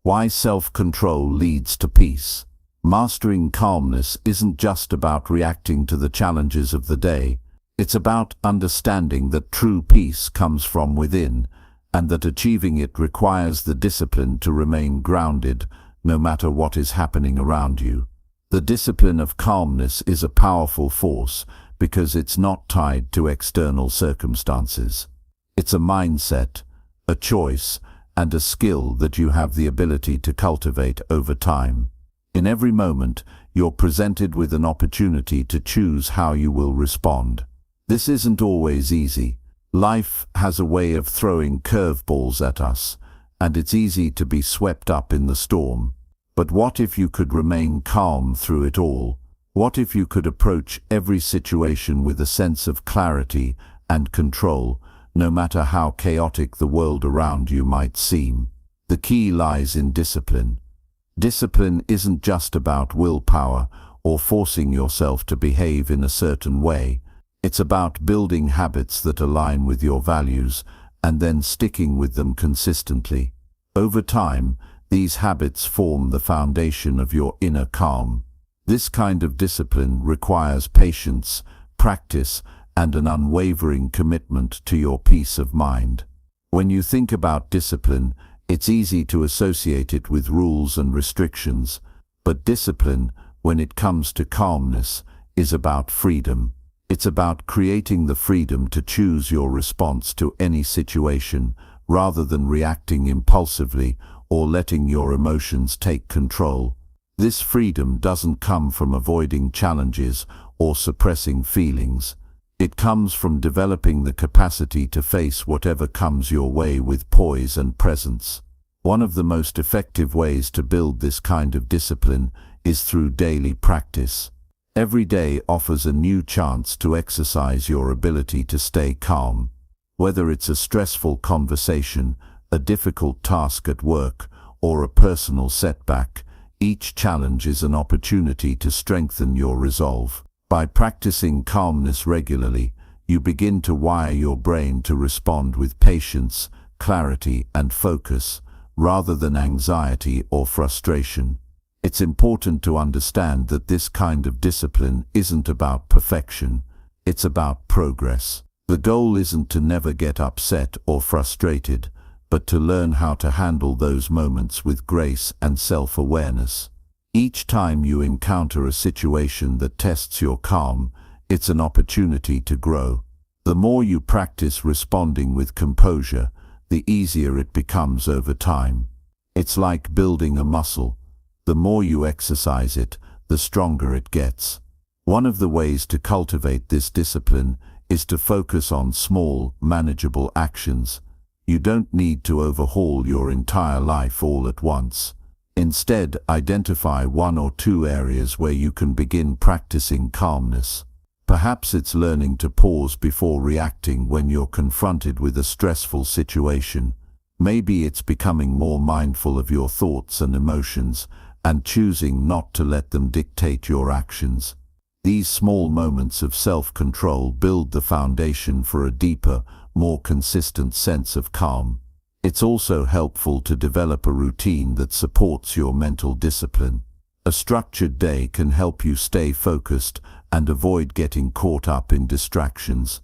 Why self-control leads to peace. Mastering calmness isn't just about reacting to the challenges of the day. It's about understanding that true peace comes from within, and that achieving it requires the discipline to remain grounded, no matter what is happening around you. The discipline of calmness is a powerful force because it's not tied to external circumstances. It's a mindset, a choice, and a skill that you have the ability to cultivate over time. In every moment, you're presented with an opportunity to choose how you will respond. This isn't always easy. Life has a way of throwing curveballs at us, and it's easy to be swept up in the storm. But what if you could remain calm through it all? What if you could approach every situation with a sense of clarity and control, no matter how chaotic the world around you might seem? The key lies in discipline. Discipline isn't just about willpower or forcing yourself to behave in a certain way. It's about building habits that align with your values and then sticking with them consistently. Over time, these habits form the foundation of your inner calm. This kind of discipline requires patience, practice, and an unwavering commitment to your peace of mind. When you think about discipline, it's easy to associate it with rules and restrictions, but discipline, when it comes to calmness, is about freedom. It's about creating the freedom to choose your response to any situation rather than reacting impulsively or letting your emotions take control. This freedom doesn't come from avoiding challenges or suppressing feelings. It comes from developing the capacity to face whatever comes your way with poise and presence. One of the most effective ways to build this kind of discipline is through daily practice. Every day offers a new chance to exercise your ability to stay calm. Whether it's a stressful conversation, a difficult task at work, or a personal setback, each challenge is an opportunity to strengthen your resolve. By practicing calmness regularly, you begin to wire your brain to respond with patience, clarity, and focus, rather than anxiety or frustration. It's important to understand that this kind of discipline isn't about perfection, it's about progress. The goal isn't to never get upset or frustrated, but to learn how to handle those moments with grace and self-awareness. Each time you encounter a situation that tests your calm, it's an opportunity to grow. The more you practice responding with composure, the easier it becomes over time. It's like building a muscle. The more you exercise it, the stronger it gets. One of the ways to cultivate this discipline is to focus on small, manageable actions. You don't need to overhaul your entire life all at once. Instead, identify 1 or 2 areas where you can begin practicing calmness. Perhaps it's learning to pause before reacting when you're confronted with a stressful situation. Maybe it's becoming more mindful of your thoughts and emotions, and choosing not to let them dictate your actions. These small moments of self-control build the foundation for a deeper, more consistent sense of calm. It's also helpful to develop a routine that supports your mental discipline. A structured day can help you stay focused and avoid getting caught up in distractions.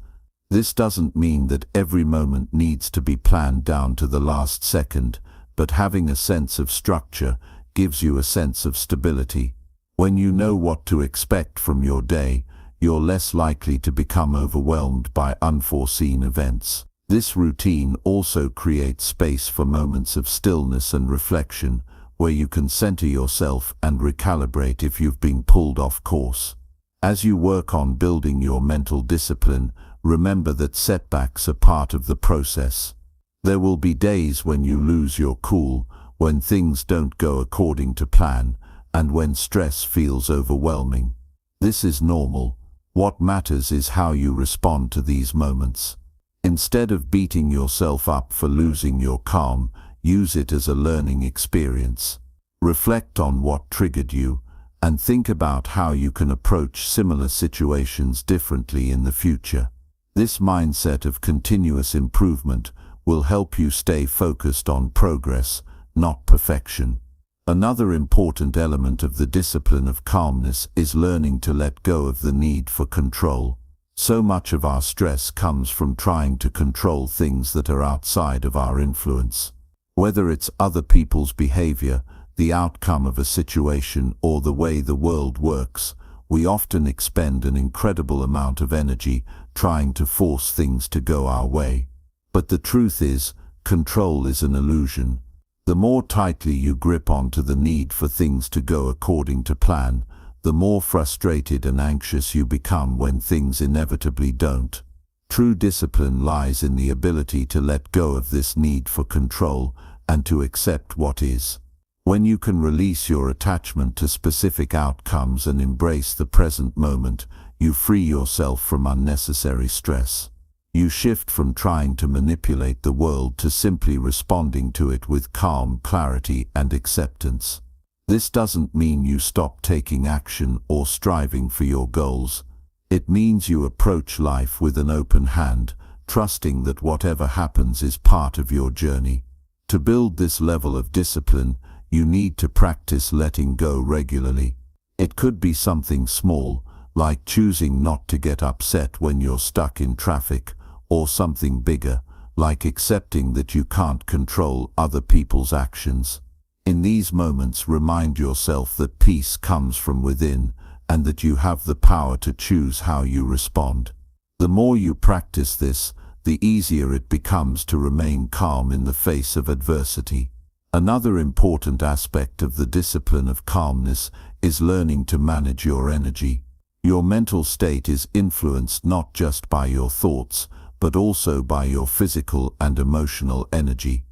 This doesn't mean that every moment needs to be planned down to the last second, but having a sense of structure gives you a sense of stability. When you know what to expect from your day, you're less likely to become overwhelmed by unforeseen events. This routine also creates space for moments of stillness and reflection, where you can center yourself and recalibrate if you've been pulled off course. As you work on building your mental discipline, remember that setbacks are part of the process. There will be days when you lose your cool, when things don't go according to plan, and when stress feels overwhelming. This is normal. What matters is how you respond to these moments. Instead of beating yourself up for losing your calm, use it as a learning experience. Reflect on what triggered you, and think about how you can approach similar situations differently in the future. This mindset of continuous improvement will help you stay focused on progress, not perfection. Another important element of the discipline of calmness is learning to let go of the need for control. So much of our stress comes from trying to control things that are outside of our influence. Whether it's other people's behavior, the outcome of a situation, or the way the world works, we often expend an incredible amount of energy trying to force things to go our way. But the truth is, control is an illusion. The more tightly you grip onto the need for things to go according to plan, the more frustrated and anxious you become when things inevitably don't. True discipline lies in the ability to let go of this need for control and to accept what is. When you can release your attachment to specific outcomes and embrace the present moment, you free yourself from unnecessary stress. You shift from trying to manipulate the world to simply responding to it with calm, clarity, and acceptance. This doesn't mean you stop taking action or striving for your goals. It means you approach life with an open hand, trusting that whatever happens is part of your journey. To build this level of discipline, you need to practice letting go regularly. It could be something small, like choosing not to get upset when you're stuck in traffic, or something bigger, like accepting that you can't control other people's actions. In these moments, remind yourself that peace comes from within, and that you have the power to choose how you respond. The more you practice this, the easier it becomes to remain calm in the face of adversity. Another important aspect of the discipline of calmness is learning to manage your energy. Your mental state is influenced not just by your thoughts, but also by your physical and emotional energy.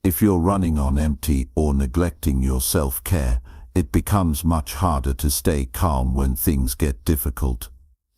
If you're running on empty or neglecting your self-care, it becomes much harder to stay calm when things get difficult.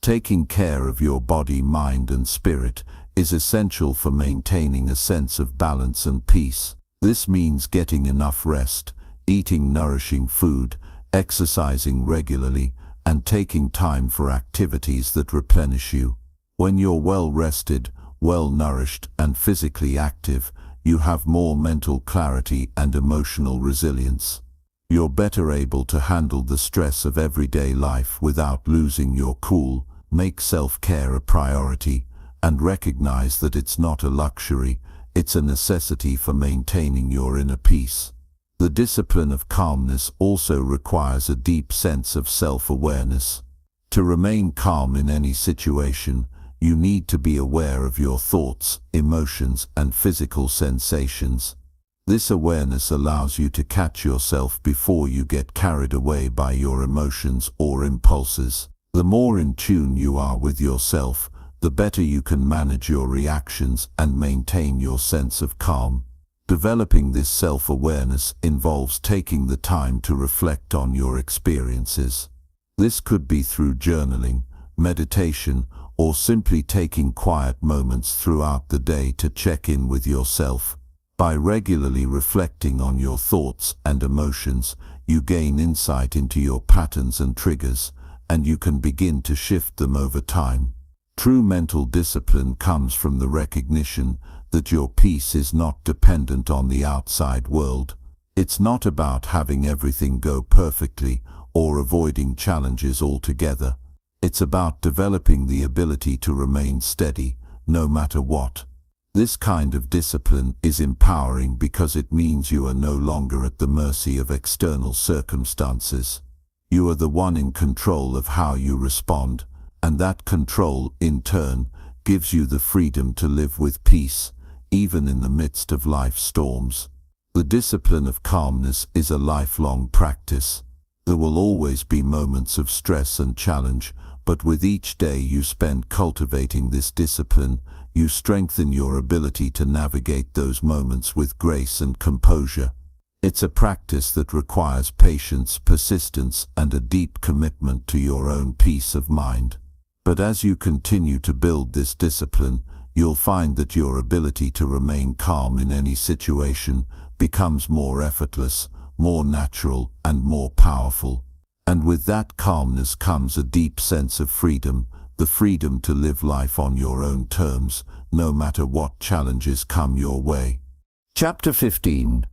Taking care of your body, mind, and spirit is essential for maintaining a sense of balance and peace. This means getting enough rest, eating nourishing food, exercising regularly, and taking time for activities that replenish you. When you're well rested, well nourished, and physically active, you have more mental clarity and emotional resilience. You're better able to handle the stress of everyday life without losing your cool. Make self-care a priority, and recognize that it's not a luxury, it's a necessity for maintaining your inner peace. The discipline of calmness also requires a deep sense of self-awareness. To remain calm in any situation, you need to be aware of your thoughts, emotions, and physical sensations. This awareness allows you to catch yourself before you get carried away by your emotions or impulses. The more in tune you are with yourself, the better you can manage your reactions and maintain your sense of calm. Developing this self-awareness involves taking the time to reflect on your experiences. This could be through journaling, meditation, or simply taking quiet moments throughout the day to check in with yourself. By regularly reflecting on your thoughts and emotions, you gain insight into your patterns and triggers, and you can begin to shift them over time. True mental discipline comes from the recognition that your peace is not dependent on the outside world. It's not about having everything go perfectly or avoiding challenges altogether. It's about developing the ability to remain steady, no matter what. This kind of discipline is empowering because it means you are no longer at the mercy of external circumstances. You are the one in control of how you respond, and that control, in turn, gives you the freedom to live with peace, even in the midst of life's storms. The discipline of calmness is a lifelong practice. There will always be moments of stress and challenge, but with each day you spend cultivating this discipline, you strengthen your ability to navigate those moments with grace and composure. It's a practice that requires patience, persistence, and a deep commitment to your own peace of mind. But as you continue to build this discipline, you'll find that your ability to remain calm in any situation becomes more effortless, more natural, and more powerful. And with that calmness comes a deep sense of freedom, the freedom to live life on your own terms, no matter what challenges come your way. Chapter 15.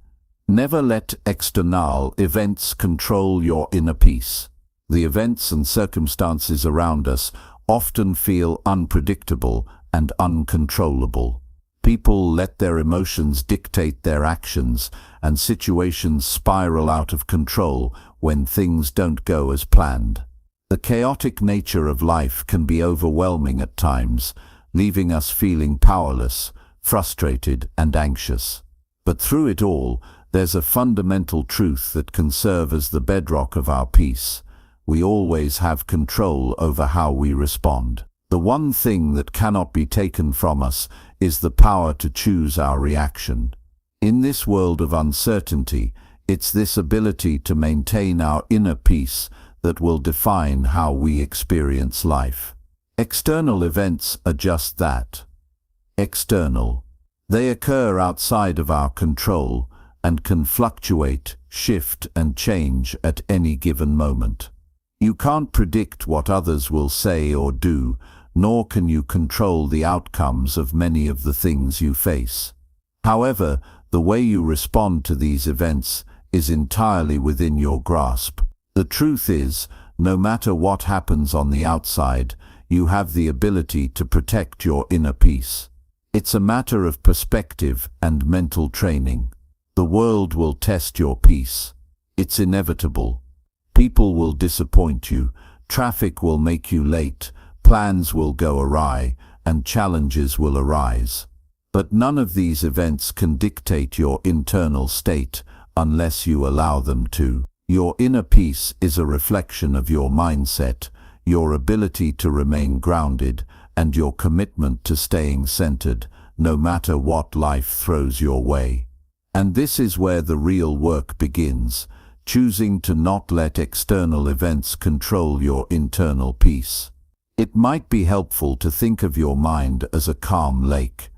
Never let external events control your inner peace. The events and circumstances around us often feel unpredictable and uncontrollable. People let their emotions dictate their actions, and situations spiral out of control when things don't go as planned. The chaotic nature of life can be overwhelming at times, leaving us feeling powerless, frustrated, and anxious. But through it all, there's a fundamental truth that can serve as the bedrock of our peace. We always have control over how we respond. The one thing that cannot be taken from us is the power to choose our reaction. In this world of uncertainty, it's this ability to maintain our inner peace that will define how we experience life. External events are just that. External. They occur outside of our control and can fluctuate, shift, and change at any given moment. You can't predict what others will say or do, nor can you control the outcomes of many of the things you face. However, the way you respond to these events is entirely within your grasp. The truth is, no matter what happens on the outside, you have the ability to protect your inner peace. It's a matter of perspective and mental training. The world will test your peace. It's inevitable. People will disappoint you, Traffic will make you late, plans will go awry, and challenges will arise. But none of these events can dictate your internal state unless you allow them to. Your inner peace is a reflection of your mindset, your ability to remain grounded, and your commitment to staying centered, no matter what life throws your way. And this is where the real work begins, choosing to not let external events control your internal peace. It might be helpful to think of your mind as a calm lake.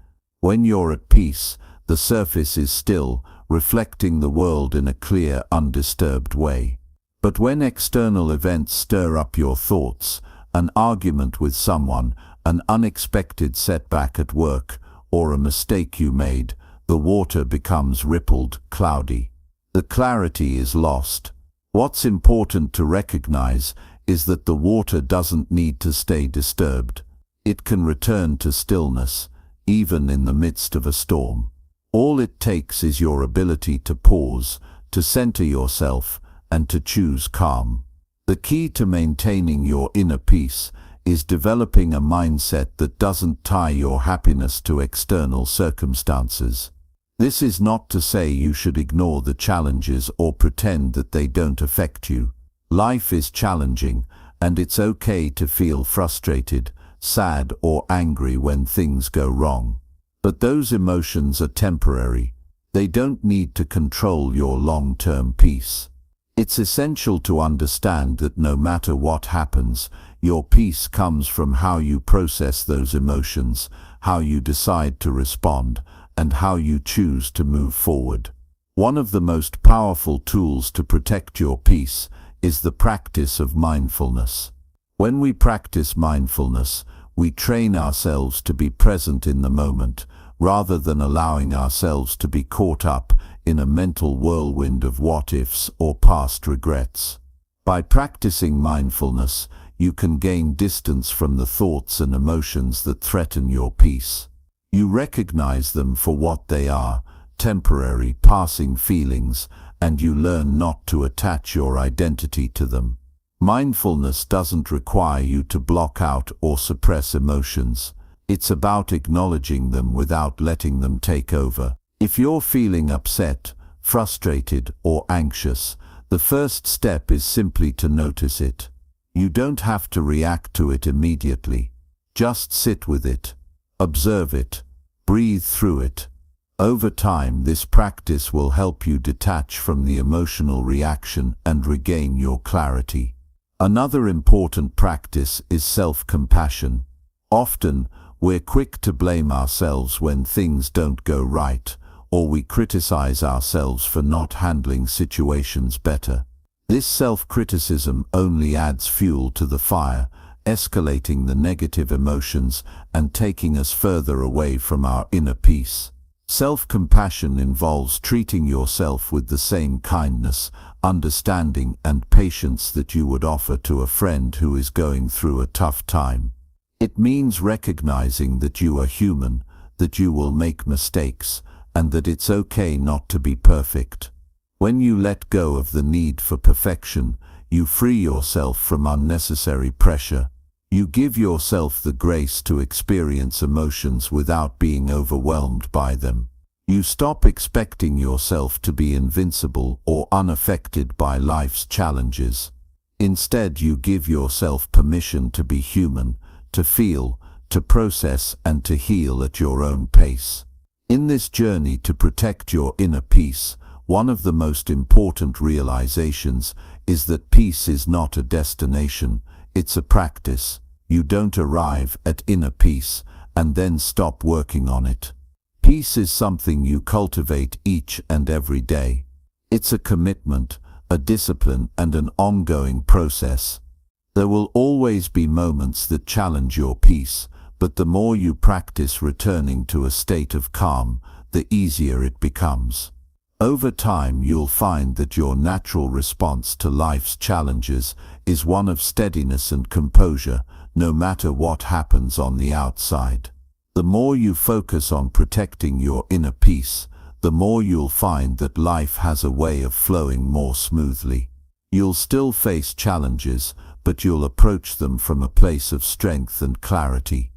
When you're at peace, the surface is still, reflecting the world in a clear, undisturbed way. But when external events stir up your thoughts, an argument with someone, an unexpected setback at work, or a mistake you made, the water becomes rippled, cloudy. The clarity is lost. What's important to recognize is that the water doesn't need to stay disturbed. It can return to stillness, even in the midst of a storm. All it takes is your ability to pause, to center yourself, and to choose calm. The key to maintaining your inner peace is developing a mindset that doesn't tie your happiness to external circumstances. This is not to say you should ignore the challenges or pretend that they don't affect you. Life is challenging, and it's okay to feel frustrated, sad, or angry when things go wrong. But those emotions are temporary. They don't need to control your long-term peace. It's essential to understand that no matter what happens, your peace comes from how you process those emotions, how you decide to respond, and how you choose to move forward. One of the most powerful tools to protect your peace is the practice of mindfulness. When we practice mindfulness, we train ourselves to be present in the moment, rather than allowing ourselves to be caught up in a mental whirlwind of what-ifs or past regrets. By practicing mindfulness, you can gain distance from the thoughts and emotions that threaten your peace. You recognize them for what they are, temporary, passing feelings, and you learn not to attach your identity to them. Mindfulness doesn't require you to block out or suppress emotions. It's about acknowledging them without letting them take over. If you're feeling upset, frustrated, or anxious, the first step is simply to notice it. You don't have to react to it immediately. Just sit with it. Observe it. Breathe through it. Over time, this practice will help you detach from the emotional reaction and regain your clarity. Another important practice is self-compassion. Often, we're quick to blame ourselves when things don't go right, or we criticize ourselves for not handling situations better. This self-criticism only adds fuel to the fire, escalating the negative emotions and taking us further away from our inner peace. Self-compassion involves treating yourself with the same kindness, understanding, and patience that you would offer to a friend who is going through a tough time. It means recognizing that you are human, that you will make mistakes, and that it's okay not to be perfect. When you let go of the need for perfection, you free yourself from unnecessary pressure. You give yourself the grace to experience emotions without being overwhelmed by them. You stop expecting yourself to be invincible or unaffected by life's challenges. Instead, you give yourself permission to be human, to feel, to process, and to heal at your own pace. In this journey to protect your inner peace, one of the most important realizations is that peace is not a destination, it's a practice. You don't arrive at inner peace and then stop working on it. Peace is something you cultivate each and every day. It's a commitment, a discipline, and an ongoing process. There will always be moments that challenge your peace, but the more you practice returning to a state of calm, the easier it becomes. Over time, you'll find that your natural response to life's challenges is one of steadiness and composure, no matter what happens on the outside. The more you focus on protecting your inner peace, the more you'll find that life has a way of flowing more smoothly. You'll still face challenges, but you'll approach them from a place of strength and clarity.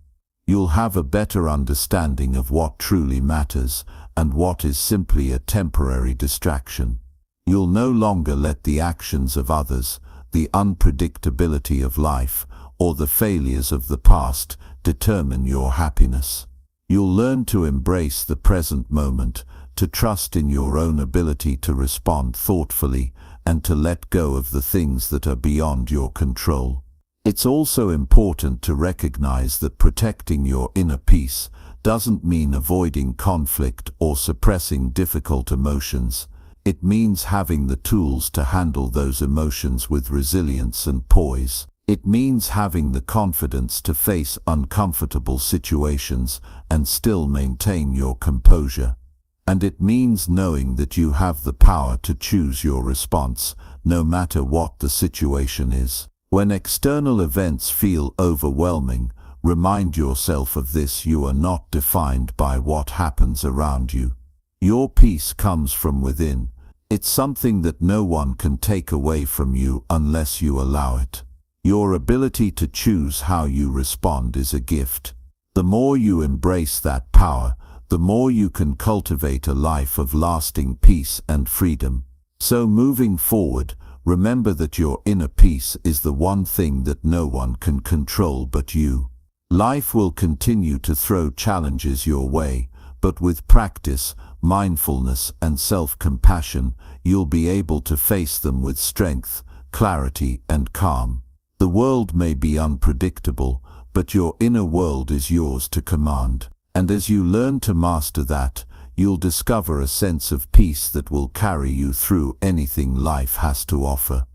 You'll have a better understanding of what truly matters and what is simply a temporary distraction. You'll no longer let the actions of others, the unpredictability of life, or the failures of the past determine your happiness. You'll learn to embrace the present moment, to trust in your own ability to respond thoughtfully, and to let go of the things that are beyond your control. It's also important to recognize that protecting your inner peace doesn't mean avoiding conflict or suppressing difficult emotions. It means having the tools to handle those emotions with resilience and poise. It means having the confidence to face uncomfortable situations and still maintain your composure. And it means knowing that you have the power to choose your response, no matter what the situation is. When external events feel overwhelming, remind yourself of this: you are not defined by what happens around you. Your peace comes from within. It's something that no one can take away from you unless you allow it. Your ability to choose how you respond is a gift. The more you embrace that power, the more you can cultivate a life of lasting peace and freedom. So moving forward, remember that your inner peace is the one thing that no one can control but you. Life will continue to throw challenges your way, but with practice, mindfulness, and self-compassion, you'll be able to face them with strength, clarity, and calm. The world may be unpredictable, but your inner world is yours to command. And as you learn to master that, you'll discover a sense of peace that will carry you through anything life has to offer.